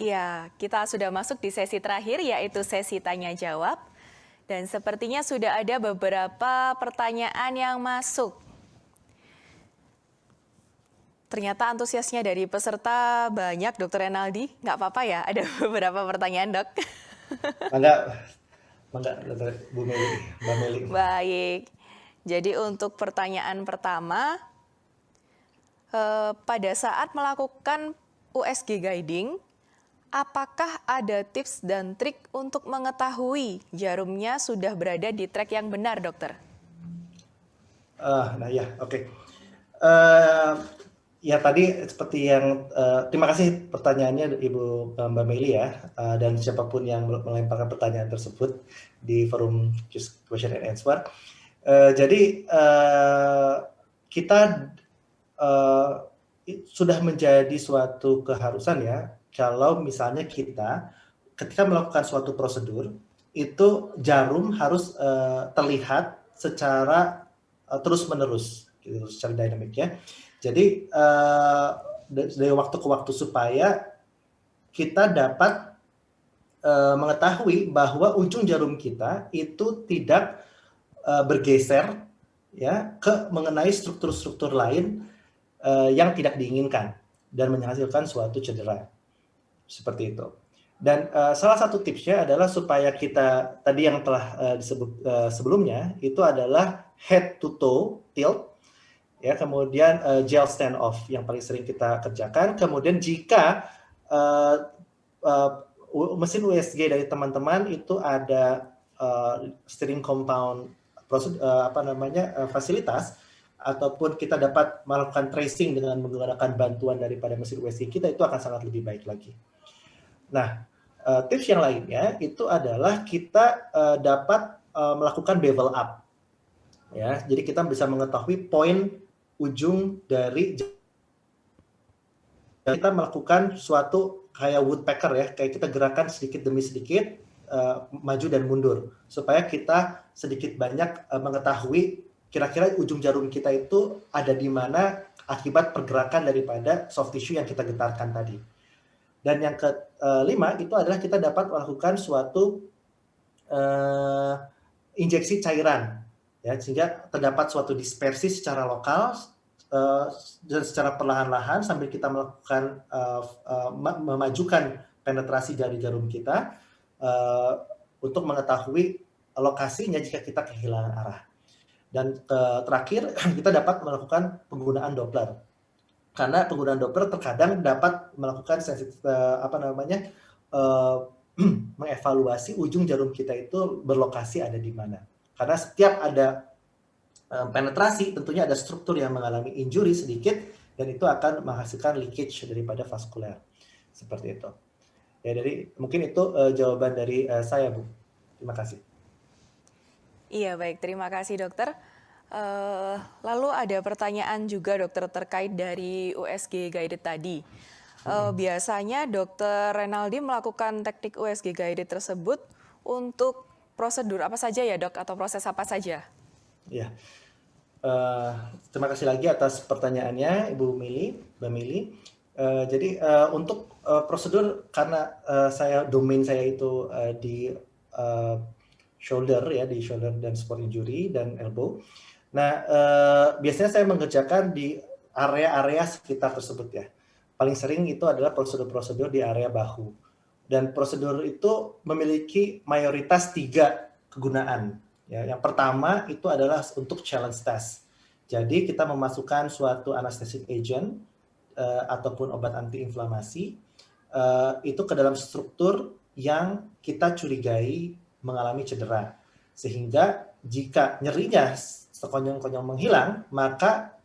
Ya, kita sudah masuk di sesi terakhir, yaitu sesi tanya-jawab. Dan sepertinya sudah ada beberapa pertanyaan yang masuk. Ternyata antusiasnya dari peserta banyak, Dr. Renaldi. Nggak apa-apa ya, ada beberapa pertanyaan, Dok. Mangga, Bu Meli, Mbak Meli. Baik, jadi untuk pertanyaan pertama, pada saat melakukan USG guiding, apakah ada tips dan trik untuk mengetahui jarumnya sudah berada di track yang benar, dokter? Nah ya, oke. Ya tadi seperti yang terima kasih pertanyaannya Ibu Mbak Meli ya, dan siapapun yang melemparkan pertanyaan tersebut di forum question and answer. Jadi kita sudah menjadi suatu keharusan ya, kalau misalnya kita ketika melakukan suatu prosedur itu jarum harus terlihat secara terus-menerus, gitu, secara dinamik ya. Jadi dari waktu ke waktu supaya kita dapat mengetahui bahwa ujung jarum kita itu tidak bergeser ya ke mengenai struktur-struktur lain yang tidak diinginkan dan menghasilkan suatu cedera seperti itu. Dan salah satu tipsnya adalah supaya kita tadi yang telah disebut sebelumnya itu adalah head to toe tilt. Ya, kemudian gel stand off yang paling sering kita kerjakan. Kemudian jika mesin USG dari teman-teman itu ada steering compound fasilitas, ataupun kita dapat melakukan tracing dengan menggunakan bantuan daripada mesin USG kita, itu akan sangat lebih baik lagi. Nah, tips yang lainnya itu adalah kita dapat melakukan bevel up. Ya, jadi kita bisa mengetahui poin ujung dari kita melakukan suatu kayak woodpecker ya, kayak kita gerakan sedikit demi sedikit maju dan mundur supaya kita sedikit banyak mengetahui kira-kira ujung jarum kita itu ada di mana akibat pergerakan daripada soft tissue yang kita getarkan tadi. Dan yang kelima itu adalah kita dapat melakukan suatu injeksi cairan. Ya, sehingga terdapat suatu dispersi secara lokal dan secara perlahan-lahan sambil kita melakukan memajukan penetrasi dari jarum kita untuk mengetahui lokasinya jika kita kehilangan arah. Dan terakhir kita dapat melakukan penggunaan Doppler, karena penggunaan Doppler terkadang dapat melakukan mengevaluasi ujung jarum kita itu berlokasi ada di mana. Karena setiap ada penetrasi, tentunya ada struktur yang mengalami injury sedikit, dan itu akan menghasilkan leakage daripada vaskuler. Seperti itu. Ya, jadi mungkin itu jawaban dari saya, Bu. Terima kasih. Iya, baik. Terima kasih, dokter. Lalu ada pertanyaan juga, dokter, terkait dari USG guided tadi. Biasanya dokter Renaldi melakukan teknik USG guided tersebut untuk prosedur apa saja ya, dok? Atau proses apa saja? Ya, terima kasih lagi atas pertanyaannya, Ibu Meli, Mbak Meli. Jadi untuk prosedur, karena domain saya itu di shoulder ya, di shoulder dan sport injury dan elbow. Nah, biasanya saya mengerjakan di area-area sekitar tersebut ya. Paling sering itu adalah prosedur-prosedur di area bahu. Dan prosedur itu memiliki mayoritas 3 kegunaan. Ya, yang pertama itu adalah untuk challenge test. Jadi kita memasukkan suatu anesthetic agent ataupun obat antiinflamasi itu ke dalam struktur yang kita curigai mengalami cedera. Sehingga jika nyerinya sekonyong-konyong menghilang, maka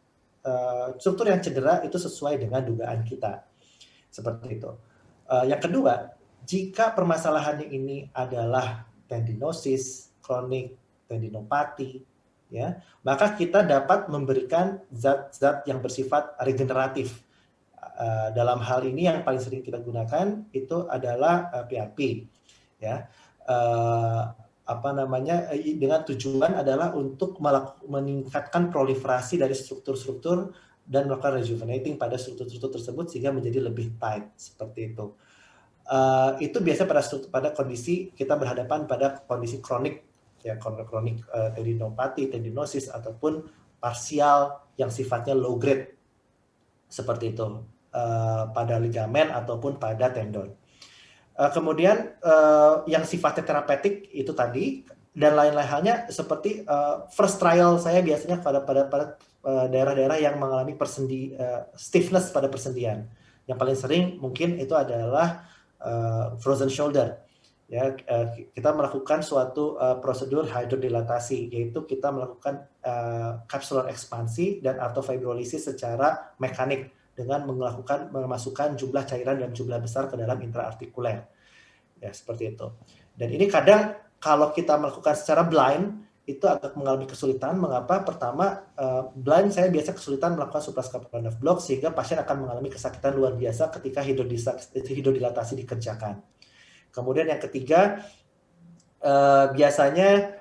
struktur yang cedera itu sesuai dengan dugaan kita. Seperti itu. Yang kedua, jika permasalahannya ini adalah tendinosis, kronik, tendinopati, ya, maka kita dapat memberikan zat-zat yang bersifat regeneratif. Dalam hal ini yang paling sering kita gunakan itu adalah PRP, ya. Dengan tujuan adalah untuk meningkatkan proliferasi dari struktur-struktur dan melakukan rejuvenating pada struktur-struktur tersebut sehingga menjadi lebih tight, seperti itu. itu biasa pada kondisi kita berhadapan pada kondisi kronik, ya kronik tendinopati, tendinosis ataupun parsial yang sifatnya low grade seperti itu pada ligamen ataupun pada tendon. Kemudian yang sifatnya terapeutik itu tadi, dan lain-lain halnya seperti first trial saya biasanya pada daerah-daerah yang mengalami stiffness pada persendian. Yang paling sering mungkin itu adalah frozen shoulder. Ya, kita melakukan suatu prosedur hidrodilatasi, yaitu kita melakukan capsular ekspansi dan artrofibrolisis secara mekanik dengan memasukkan jumlah cairan dan jumlah besar ke dalam intraartikuler. Ya, seperti itu. Dan ini kadang kalau kita melakukan secara blind, itu agak mengalami kesulitan. Mengapa? Pertama, blind saya biasa kesulitan melakukan suprascapular nerve block, sehingga pasien akan mengalami kesakitan luar biasa ketika hidrodilatasi dikerjakan. Kemudian yang ketiga, biasanya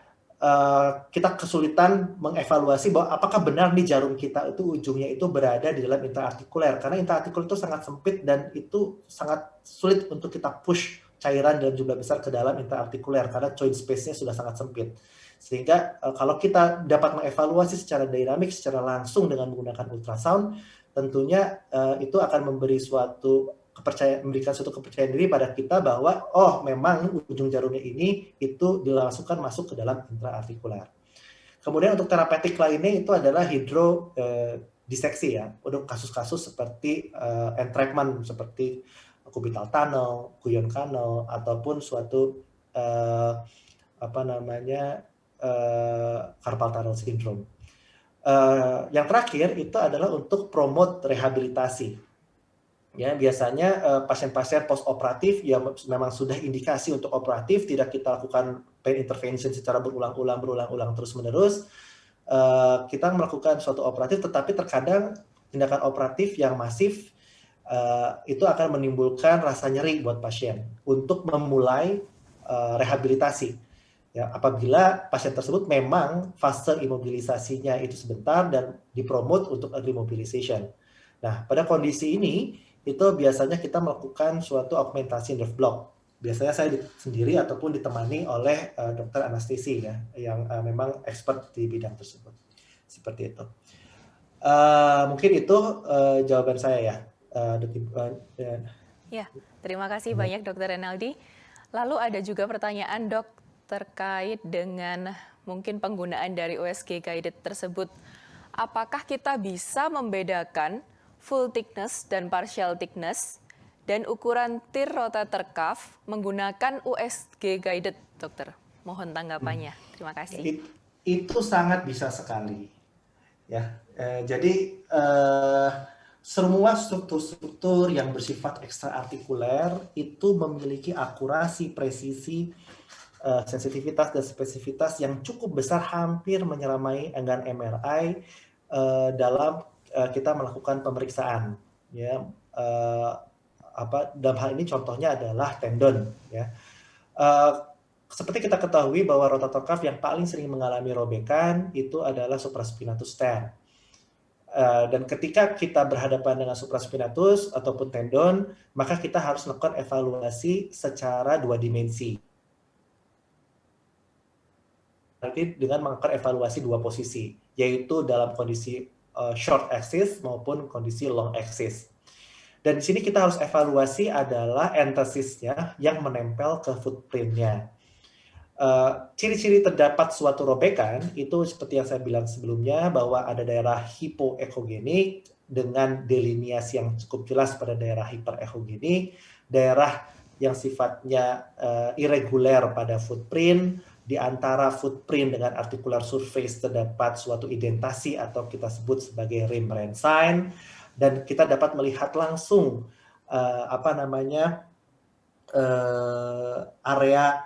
kita kesulitan mengevaluasi bahwa apakah benar nih jarum kita itu ujungnya itu berada di dalam intraartikuler, karena intraartikuler itu sangat sempit dan itu sangat sulit untuk kita push cairan dalam jumlah besar ke dalam intraartikuler karena joint space-nya sudah sangat sempit. Sehingga kalau kita dapat mengevaluasi secara dinamik, secara langsung dengan menggunakan ultrasound, tentunya itu akan memberikan suatu kepercayaan diri pada kita bahwa memang ujung jarumnya ini itu dilangsungkan masuk ke dalam intraartikuler. Kemudian untuk terapeutik lainnya itu adalah hidrodiseksi ya, untuk kasus-kasus seperti entrapment seperti cubital tunnel, Guyon tunnel ataupun suatu carpal tunnel syndrome. Yang terakhir itu adalah untuk promote rehabilitasi. Ya, biasanya pasien-pasien post-operatif yang memang sudah indikasi untuk operatif, tidak kita lakukan pain intervention secara berulang-ulang terus-menerus. Kita melakukan suatu operatif, tetapi terkadang tindakan operatif yang masif itu akan menimbulkan rasa nyeri buat pasien untuk memulai rehabilitasi. Ya, apabila pasien tersebut memang fase imobilisasinya itu sebentar dan dipromot untuk early mobilization. Nah, pada kondisi ini itu biasanya kita melakukan suatu augmentasi nerve block. Biasanya saya sendiri ataupun ditemani oleh dokter anestesi ya, yang memang expert di bidang tersebut. Seperti itu. Mungkin itu jawaban saya ya. Ya, terima kasih banyak Dr. Renaldi. Lalu ada juga pertanyaan dok terkait dengan mungkin penggunaan dari USG guided tersebut. Apakah kita bisa membedakan full thickness dan partial thickness dan ukuran tear rotator cuff menggunakan USG guided, dokter? Mohon tanggapannya. Terima kasih. Itu sangat bisa sekali. Ya, jadi semua struktur-struktur yang bersifat ekstraartikuler itu memiliki akurasi, presisi, sensitivitas dan spesifitas yang cukup besar, hampir menyeramai dengan MRI dalam kita melakukan pemeriksaan. Ya, dalam hal ini contohnya adalah tendon. Ya. Seperti kita ketahui bahwa rotator cuff yang paling sering mengalami robekan itu adalah supraspinatus tear. Dan ketika kita berhadapan dengan supraspinatus ataupun tendon, maka kita harus melakukan evaluasi secara dua dimensi. Nanti dengan melakukan evaluasi dua posisi, yaitu dalam kondisi short axis maupun kondisi long axis. Dan di sini kita harus evaluasi adalah entesisnya yang menempel ke footprint-nya. Ciri-ciri terdapat suatu robekan itu seperti yang saya bilang sebelumnya, bahwa ada daerah hipoekogenik dengan deliniasi yang cukup jelas pada daerah hiperekogenik, daerah yang sifatnya irregular pada footprint, di antara footprint dengan articular surface terdapat suatu indentasi atau kita sebut sebagai rim sign, dan kita dapat melihat langsung area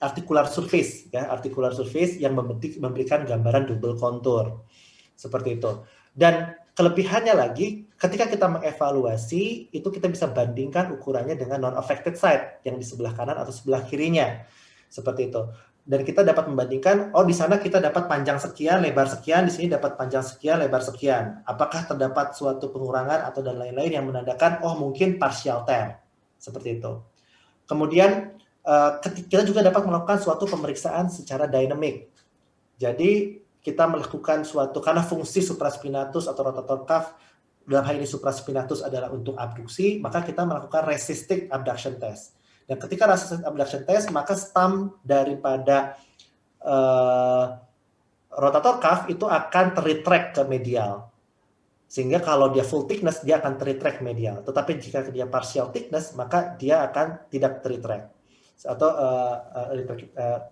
articular surface, ya, articular surface yang memberikan gambaran double contour seperti itu. Dan kelebihannya lagi, ketika kita mengevaluasi itu kita bisa bandingkan ukurannya dengan non-affected site yang di sebelah kanan atau sebelah kirinya. seperti itu. Dan kita dapat membandingkan, oh di sana kita dapat panjang sekian, lebar sekian, di sini dapat panjang sekian, lebar sekian. Apakah terdapat suatu pengurangan atau dan lain-lain yang menandakan, oh mungkin partial tear, seperti itu. Kemudian kita juga dapat melakukan suatu pemeriksaan secara dynamic. Jadi kita melakukan suatu, karena fungsi supraspinatus atau rotator cuff, dalam hal ini supraspinatus adalah untuk abduksi, maka kita melakukan resistive abduction test. Dan ketika resistive abduction test, maka stump daripada rotator cuff itu akan terretract ke medial. Sehingga kalau dia full thickness, dia akan terretract medial. Tetapi jika dia partial thickness, maka dia akan tidak terretract. Atau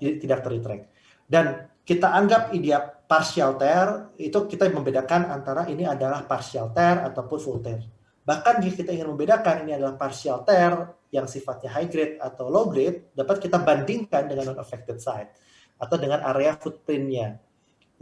tidak terretract. Dan kita anggap dia partial tear, itu kita membedakan antara ini adalah partial tear ataupun full tear. Bahkan jika kita ingin membedakan ini adalah partial tear yang sifatnya high grade atau low grade, dapat kita bandingkan dengan non-affected site atau dengan area footprint-nya.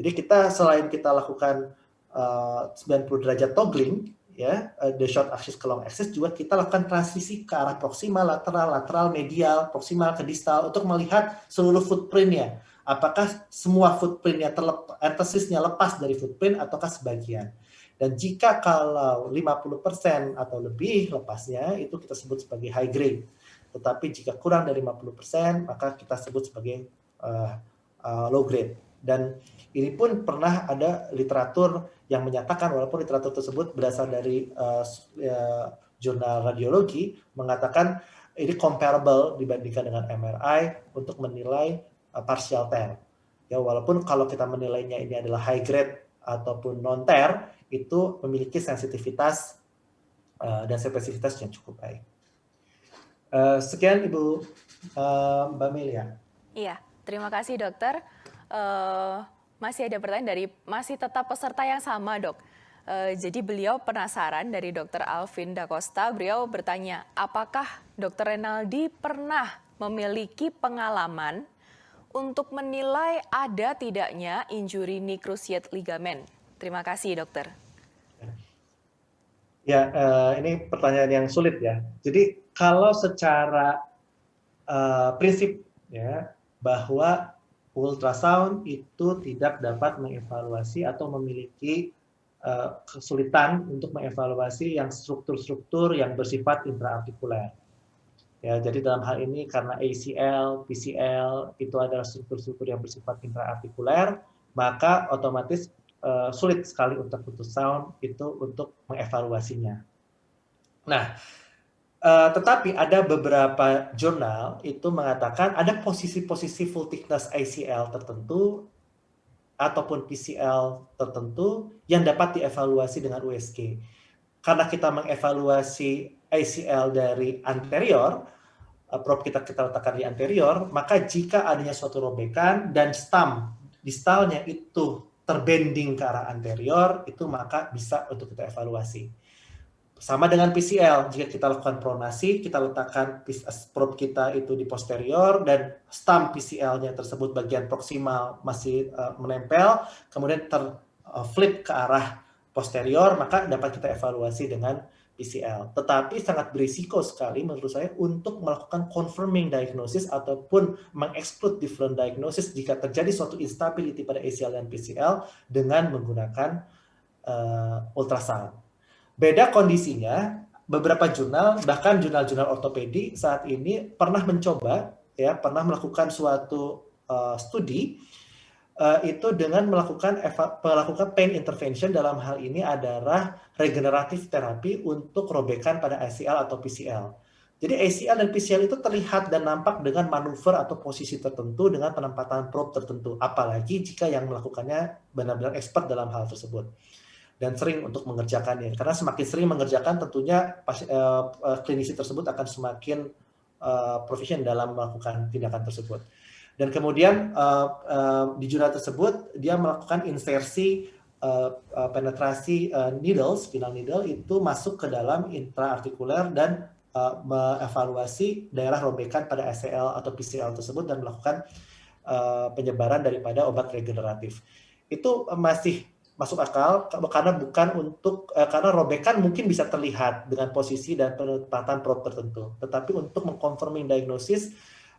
Jadi kita selain kita lakukan 90 derajat toggling, ya, the short axis ke long axis, juga kita lakukan transisi ke arah proximal, lateral, medial, proximal ke distal untuk melihat seluruh footprint-nya. Apakah semua footprint-nya anthesisnya lepas dari footprint ataukah sebagian. Dan jika kalau 50% atau lebih lepasnya, itu kita sebut sebagai high grade. Tetapi jika kurang dari 50%, maka kita sebut sebagai low grade. Dan ini pun pernah ada literatur yang menyatakan, walaupun literatur tersebut berasal dari jurnal radiologi, mengatakan ini comparable dibandingkan dengan MRI untuk menilai partial tear. Ya, walaupun kalau kita menilainya ini adalah high grade ataupun non tear, itu memiliki sensitivitas dan spesifitas yang cukup baik. Sekian Ibu Mbak Melia. Iya, terima kasih dokter. Masih ada pertanyaan masih tetap peserta yang sama, Dok. Jadi beliau penasaran dari Dr. Alvin Da Costa, beliau bertanya, apakah Dr. Renaldi pernah memiliki pengalaman untuk menilai ada tidaknya injury knee cruciate ligament? Terima kasih, dokter. Ya, ini pertanyaan yang sulit ya. Jadi kalau secara prinsip ya, bahwa ultrasound itu tidak dapat mengevaluasi atau memiliki kesulitan untuk mengevaluasi yang struktur-struktur yang bersifat intraartikuler. Ya, jadi dalam hal ini karena ACL, PCL itu adalah struktur-struktur yang bersifat intraartikuler, maka otomatis sulit sekali untuk ultrasound itu untuk mengevaluasinya. Nah, tetapi ada beberapa jurnal itu mengatakan ada posisi-posisi full thickness ACL tertentu ataupun PCL tertentu yang dapat dievaluasi dengan USG. Karena kita mengevaluasi ACL dari anterior, probe kita letakkan di anterior, maka jika adanya suatu robekan dan stump distalnya itu terbending ke arah anterior, itu maka bisa untuk kita evaluasi. Sama dengan PCL, jika kita lakukan pronasi, kita letakkan probe kita itu di posterior dan stump PCL-nya tersebut bagian proksimal masih menempel, kemudian terflip ke arah posterior, maka dapat kita evaluasi dengan PCL. Tetapi sangat berisiko sekali menurut saya untuk melakukan confirming diagnosis ataupun mengexclude different diagnosis jika terjadi suatu instability pada ACL dan PCL dengan menggunakan ultrasound. Beda kondisinya, beberapa jurnal, bahkan jurnal-jurnal ortopedi saat ini pernah mencoba, ya, pernah melakukan suatu studi itu dengan melakukan pain intervention. Dalam hal ini adalah regeneratif terapi untuk robekan pada ACL atau PCL. Jadi ACL dan PCL itu terlihat dan nampak dengan manuver atau posisi tertentu dengan penempatan probe tertentu, apalagi jika yang melakukannya benar-benar expert dalam hal tersebut dan sering untuk mengerjakannya. Karena semakin sering mengerjakan, tentunya klinisi tersebut akan semakin proficient dalam melakukan tindakan tersebut. Dan kemudian di jurnal tersebut dia melakukan insersi penetrasi spinal needle itu masuk ke dalam intraartikuler dan mengevaluasi daerah robekan pada ACL atau PCL tersebut dan melakukan penyebaran daripada obat regeneratif. Itu masih masuk akal karena bukan untuk karena robekan mungkin bisa terlihat dengan posisi dan penempatan probe tertentu. Tetapi untuk mengconfirming diagnosis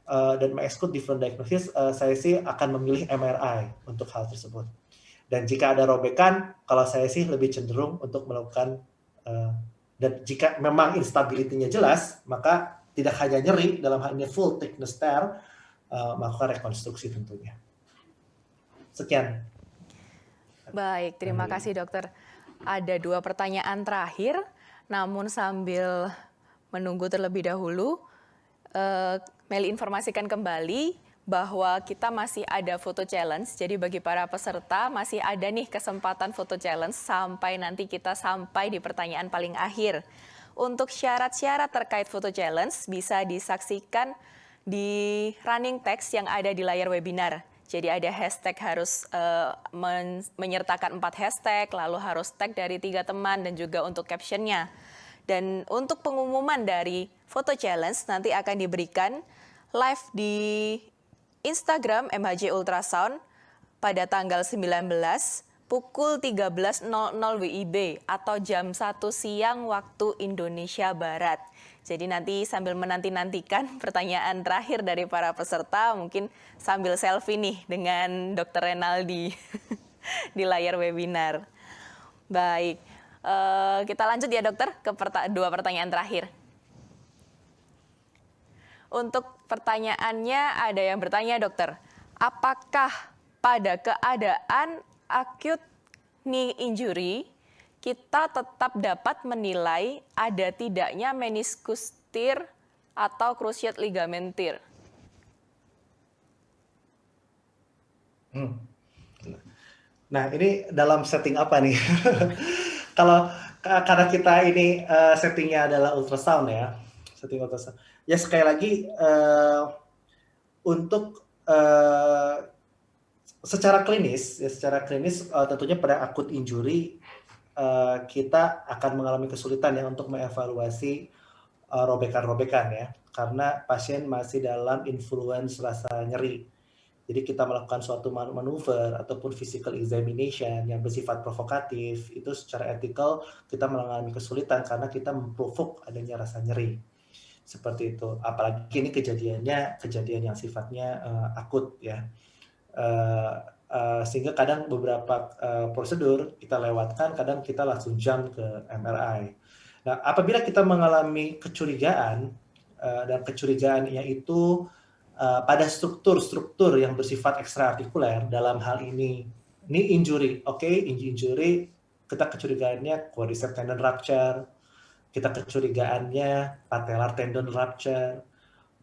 dan mengeksklud different diagnosis, saya sih akan memilih MRI untuk hal tersebut. Dan jika ada robekan, kalau saya sih lebih cenderung untuk melakukan dan jika memang instability-nya jelas, maka tidak hanya nyeri, dalam hal ini full thickness tear, melakukan rekonstruksi tentunya. Sekian. Baik, terima kasih dokter. Ada 2 pertanyaan terakhir, namun sambil menunggu terlebih dahulu, Meli informasikan kembali bahwa kita masih ada foto challenge. Jadi bagi para peserta masih ada nih kesempatan foto challenge sampai nanti kita sampai di pertanyaan paling akhir. Untuk syarat-syarat terkait foto challenge bisa disaksikan di running text yang ada di layar webinar. Jadi ada hashtag harus menyertakan 4 hashtag, lalu harus tag dari 3 teman dan juga untuk captionnya. Dan untuk pengumuman dari foto challenge nanti akan diberikan live di Instagram MHJ Ultrasound pada tanggal 19 pukul 13.00 WIB atau jam 1 siang waktu Indonesia Barat. Jadi nanti sambil menanti-nantikan pertanyaan terakhir dari para peserta, mungkin sambil selfie nih dengan Dr. Renaldi di layar webinar. Baik, kita lanjut ya dokter ke 2 pertanyaan terakhir. Untuk pertanyaannya ada yang bertanya dokter, apakah pada keadaan acute knee injury kita tetap dapat menilai ada tidaknya meniskus tear atau cruciate ligament tear? Nah, ini dalam setting apa nih? Karena kita ini settingnya adalah ultrasound ya, setting ultrasound. Ya sekali lagi untuk secara klinis tentunya pada acute injury kita akan mengalami kesulitan ya untuk mengevaluasi robekan-robekan ya, karena pasien masih dalam influence rasa nyeri. Jadi kita melakukan suatu manuver ataupun physical examination yang bersifat provokatif, itu secara etikal kita mengalami kesulitan karena kita memprovok adanya rasa nyeri. Seperti itu. Apalagi ini kejadian yang sifatnya akut ya. Sehingga kadang beberapa prosedur kita lewatkan, kadang kita langsung jump ke MRI. Nah, apabila kita mengalami kecurigaan dan kecurigaannya itu pada struktur-struktur yang bersifat ekstraartikuler, dalam hal ini injury, injury, kita kecurigaannya quadriceps tendon rupture, kita kecurigaannya patellar tendon rupture,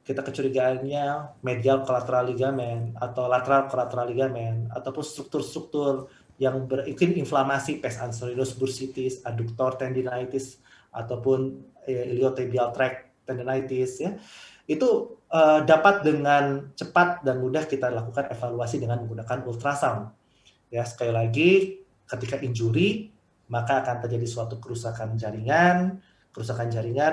kita kecurigaannya medial collateral ligament atau lateral collateral ligament, ataupun struktur-struktur yang berikin inflamasi pes anserinus bursitis, adductor tendinitis, ataupun iliotibial tract tendinitis ya. Itu dapat dengan cepat dan mudah kita lakukan evaluasi dengan menggunakan ultrasound. Ya, sekali lagi ketika injury maka akan terjadi suatu kerusakan jaringan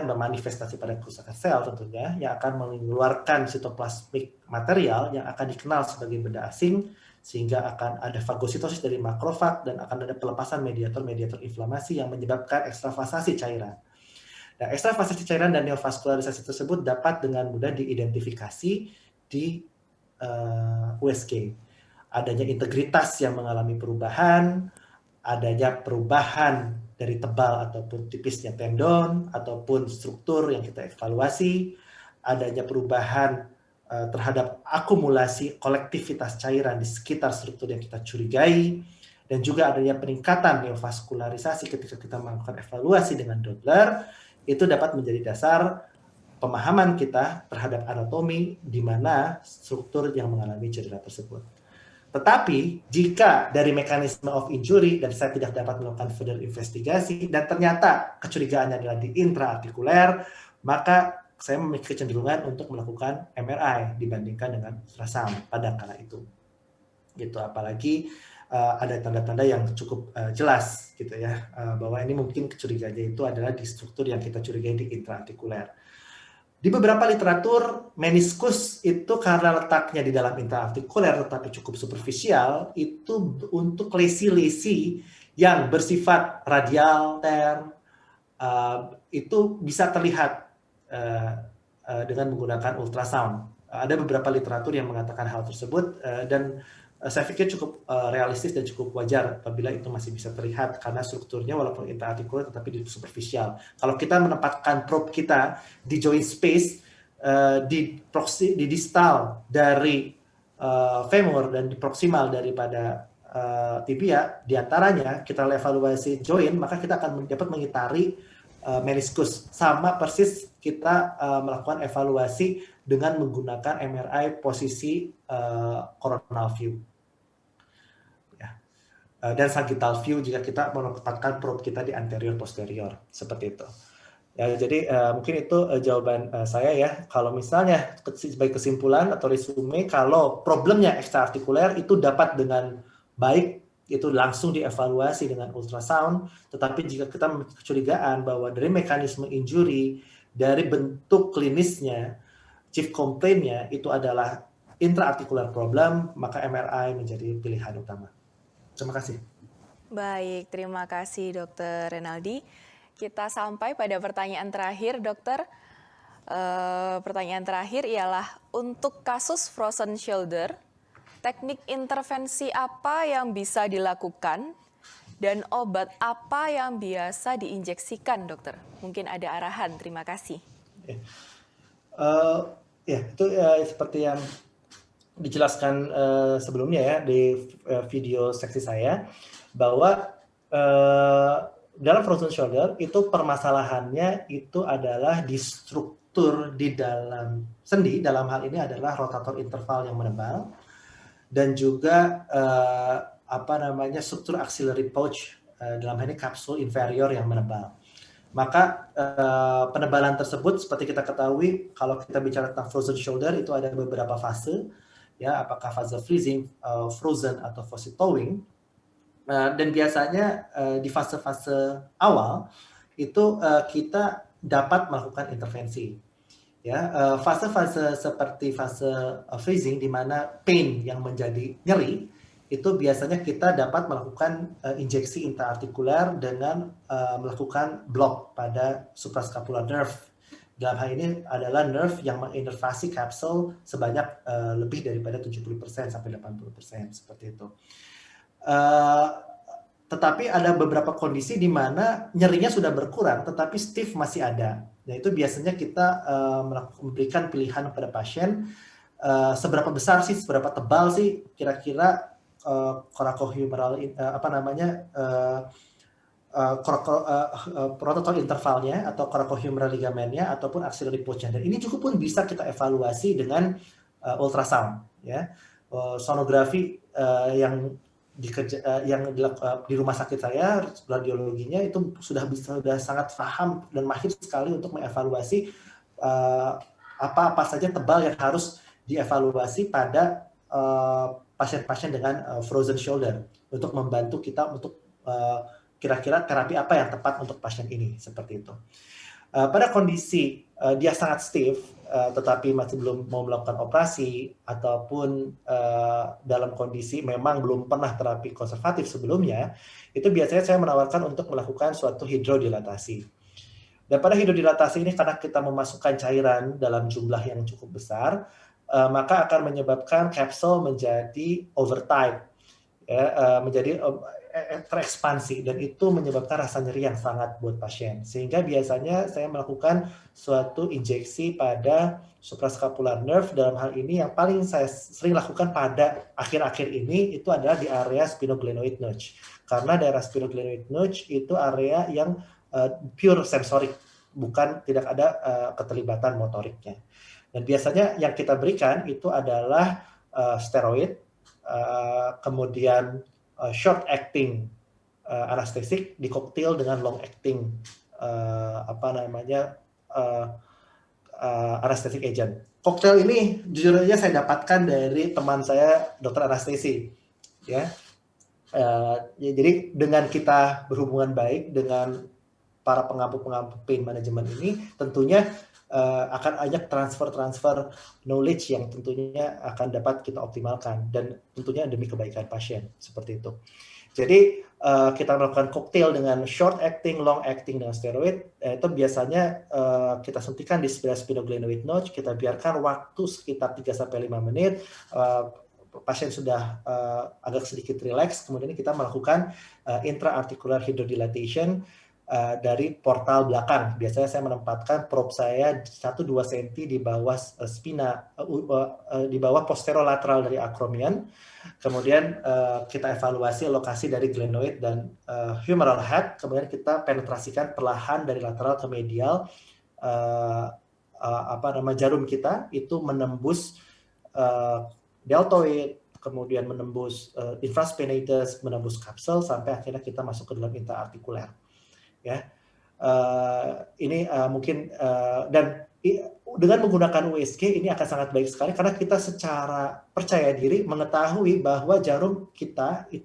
memanifestasi pada kerusakan sel tentunya yang akan mengeluarkan sitoplasmik material yang akan dikenal sebagai benda asing, sehingga akan ada fagositosis dari makrofag dan akan ada pelepasan mediator-mediator inflamasi yang menyebabkan ekstravasasi cairan. Nah, ekstravasasi cairan dan neovaskularisasi tersebut dapat dengan mudah diidentifikasi di USG. Adanya integritas yang mengalami perubahan, adanya perubahan dari tebal ataupun tipisnya tendon, ataupun struktur yang kita evaluasi, adanya perubahan terhadap akumulasi kolektivitas cairan di sekitar struktur yang kita curigai, dan juga adanya peningkatan neovaskularisasi ketika kita melakukan evaluasi dengan Doppler, itu dapat menjadi dasar pemahaman kita terhadap anatomi di mana struktur yang mengalami cedera tersebut. Tetapi jika dari mekanisme of injury dan saya tidak dapat melakukan further investigasi dan ternyata kecurigaannya adalah di intraartikuler, maka saya memiliki kecenderungan untuk melakukan MRI dibandingkan dengan ultrasound pada kala itu. Gitu, apalagi ada tanda-tanda yang cukup jelas gitu ya, bahwa ini mungkin kecurigaannya itu adalah di struktur yang kita curigai di intraartikuler. Di beberapa literatur, meniskus itu karena letaknya di dalam intraartikuler tetapi cukup superficial, itu untuk lesi-lesi yang bersifat radial, tear, itu bisa terlihat dengan menggunakan ultrasound. Ada beberapa literatur yang mengatakan hal tersebut, dan saya pikir cukup realistis dan cukup wajar apabila itu masih bisa terlihat karena strukturnya walaupun interartikular tetapi di superficial. Kalau kita menempatkan probe kita di joint space di distal dari femur dan di proksimal daripada tibia, diantaranya kita evaluasi joint, maka kita akan dapat mengitari meniskus. Sama persis kita melakukan evaluasi dengan menggunakan MRI posisi coronal view. Ya. Dan sagittal view jika kita menempatkan probe kita di anterior posterior, seperti itu. Ya, jadi mungkin itu jawaban saya ya. Kalau misalnya sebagai kesimpulan atau resume, kalau problemnya ekstraartikuler itu dapat dengan baik itu langsung dievaluasi dengan ultrasound, tetapi jika kita memiliki kecurigaan bahwa dari mekanisme injury, dari bentuk klinisnya, chief complaint-nya itu adalah intraarticular problem, maka MRI menjadi pilihan utama. Terima kasih. Baik, terima kasih Dr. Renaldi. Kita sampai pada pertanyaan terakhir, Dokter. Pertanyaan terakhir ialah untuk kasus frozen shoulder, teknik intervensi apa yang bisa dilakukan dan obat apa yang biasa diinjeksikan, Dokter? Mungkin ada arahan. Terima kasih. Itu seperti yang dijelaskan sebelumnya ya di video seksi saya, bahwa dalam frozen shoulder itu permasalahannya itu adalah di struktur di dalam sendi, dalam hal ini adalah rotator interval yang menebal, dan juga struktur axillary pouch, dalam hal ini kapsul inferior yang menebal. Maka penebalan tersebut seperti kita ketahui, kalau kita bicara tentang frozen shoulder itu ada beberapa fase, ya, apakah fase freezing, frozen atau fase thawing. Dan biasanya di fase-fase awal itu kita dapat melakukan intervensi. Ya, fase-fase seperti fase freezing di mana pain yang menjadi nyeri itu biasanya kita dapat melakukan injeksi intraartikular dengan melakukan block pada suprascapular nerve. Dalam hal ini adalah nerve yang menginervasi kapsul sebanyak lebih daripada 70% sampai 80%, seperti itu. Tetapi ada beberapa kondisi di mana nyerinya sudah berkurang tetapi stiff masih ada. Nah, itu biasanya kita memberikan pilihan kepada pasien seberapa besar sih, seberapa tebal sih kira-kira coracohumeral rotator intervalnya atau coracohumeral ligamennya ataupun axillary pouch-nya. Dan ini juga pun bisa kita evaluasi dengan ultrasound, ya. Sonografi yang di rumah sakit saya, radiologinya itu sudah sangat paham dan mahir sekali untuk mengevaluasi apa saja tebal yang harus dievaluasi pada pasien-pasien dengan frozen shoulder untuk membantu kita untuk kira-kira terapi apa yang tepat untuk pasien ini, seperti itu. Pada kondisi dia sangat stiff, tetapi masih belum mau melakukan operasi, ataupun dalam kondisi memang belum pernah terapi konservatif sebelumnya, itu biasanya saya menawarkan untuk melakukan suatu hidrodilatasi. Dan pada hidrodilatasi ini karena kita memasukkan cairan dalam jumlah yang cukup besar, maka akan menyebabkan kapsul menjadi overtight, ya, menjadi terekspansi, dan itu menyebabkan rasa nyeri yang sangat buat pasien. Sehingga biasanya saya melakukan suatu injeksi pada suprascapular nerve. Dalam hal ini yang paling saya sering lakukan pada akhir-akhir ini itu adalah di area sphenoglenoid notch. Karena daerah sphenoglenoid notch itu area yang pure sensorik, tidak ada keterlibatan motoriknya. Dan biasanya yang kita berikan itu adalah steroid, kemudian short acting anestesik dikoktil dengan long acting anesthetic agent. Koktail ini jujur aja saya dapatkan dari teman saya dokter anestesi, ya. Jadi dengan kita berhubungan baik dengan para pengampu pain management ini, tentunya akan banyak transfer knowledge yang tentunya akan dapat kita optimalkan dan tentunya demi kebaikan pasien seperti itu. Jadi kita melakukan koktail dengan short acting, long acting dengan steroid, itu biasanya kita suntikan di sphenoglenoid notch, kita biarkan waktu sekitar 3-5 menit, pasien sudah agak sedikit rileks, kemudian kita melakukan intra-articular hydrodilatation dari portal belakang. Biasanya saya menempatkan probe saya 1-2 cm di bawah spina, di bawah posterolateral dari acromion. Kemudian kita evaluasi lokasi dari glenoid dan humeral head. Kemudian kita penetrasikan perlahan dari lateral ke medial. Jarum kita itu menembus deltoid, kemudian menembus infraspinatus, menembus kapsel sampai akhirnya kita masuk ke dalam intraartikuler. Ya, ini mungkin dan dengan menggunakan USG ini akan sangat baik sekali karena kita secara percaya diri mengetahui bahwa jarum kita itu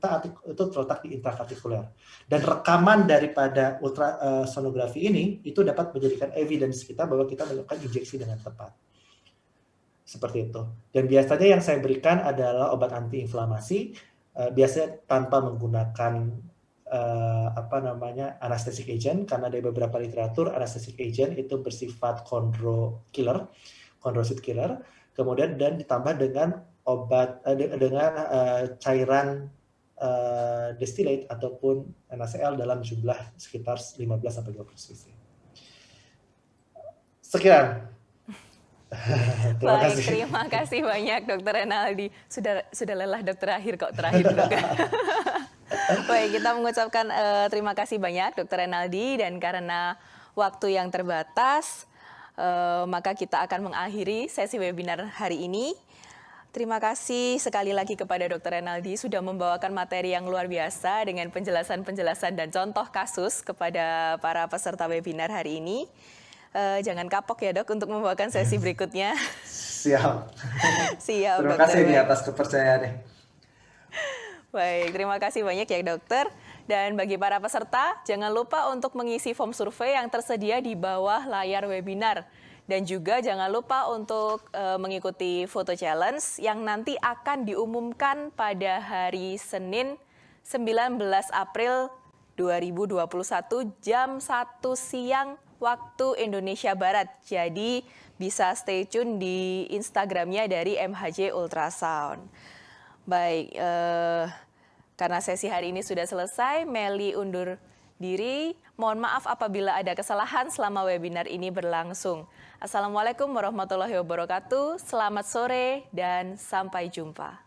terletak di intraartikuler dan rekaman daripada ultrasonografi ini itu dapat menjadikan evidence kita bahwa kita melakukan injeksi dengan tepat. Seperti itu. Dan biasanya yang saya berikan adalah obat antiinflamasi, biasanya tanpa menggunakan anesthetic agent, karena dari beberapa literatur anesthetic agent itu bersifat chondrocyte killer, kemudian dan ditambah dengan obat dengan cairan distillate ataupun NaCl dalam jumlah sekitar 15-20 cc. Sekian. Terima kasih banyak Dr. Renaldi. Sudah lelah dok, terakhir dok. Baik, kita mengucapkan terima kasih banyak Dr. Renaldi, dan karena waktu yang terbatas, maka kita akan mengakhiri sesi webinar hari ini. Terima kasih sekali lagi kepada Dr. Renaldi sudah membawakan materi yang luar biasa dengan penjelasan-penjelasan dan contoh kasus kepada para peserta webinar hari ini. Jangan kapok ya dok untuk membawakan sesi berikutnya. Siap. Terima kasih nih atas kepercayaannya. Baik, terima kasih banyak ya dokter. Dan bagi para peserta, jangan lupa untuk mengisi form survei yang tersedia di bawah layar webinar. Dan juga jangan lupa untuk mengikuti foto challenge yang nanti akan diumumkan pada hari Senin 19 April 2021 jam 1 siang waktu Indonesia Barat. Jadi bisa stay tune di Instagramnya dari MHJ Ultrasound. Baik, karena sesi hari ini sudah selesai, Meli undur diri. Mohon maaf apabila ada kesalahan selama webinar ini berlangsung. Assalamualaikum warahmatullahi wabarakatuh. Selamat sore dan sampai jumpa.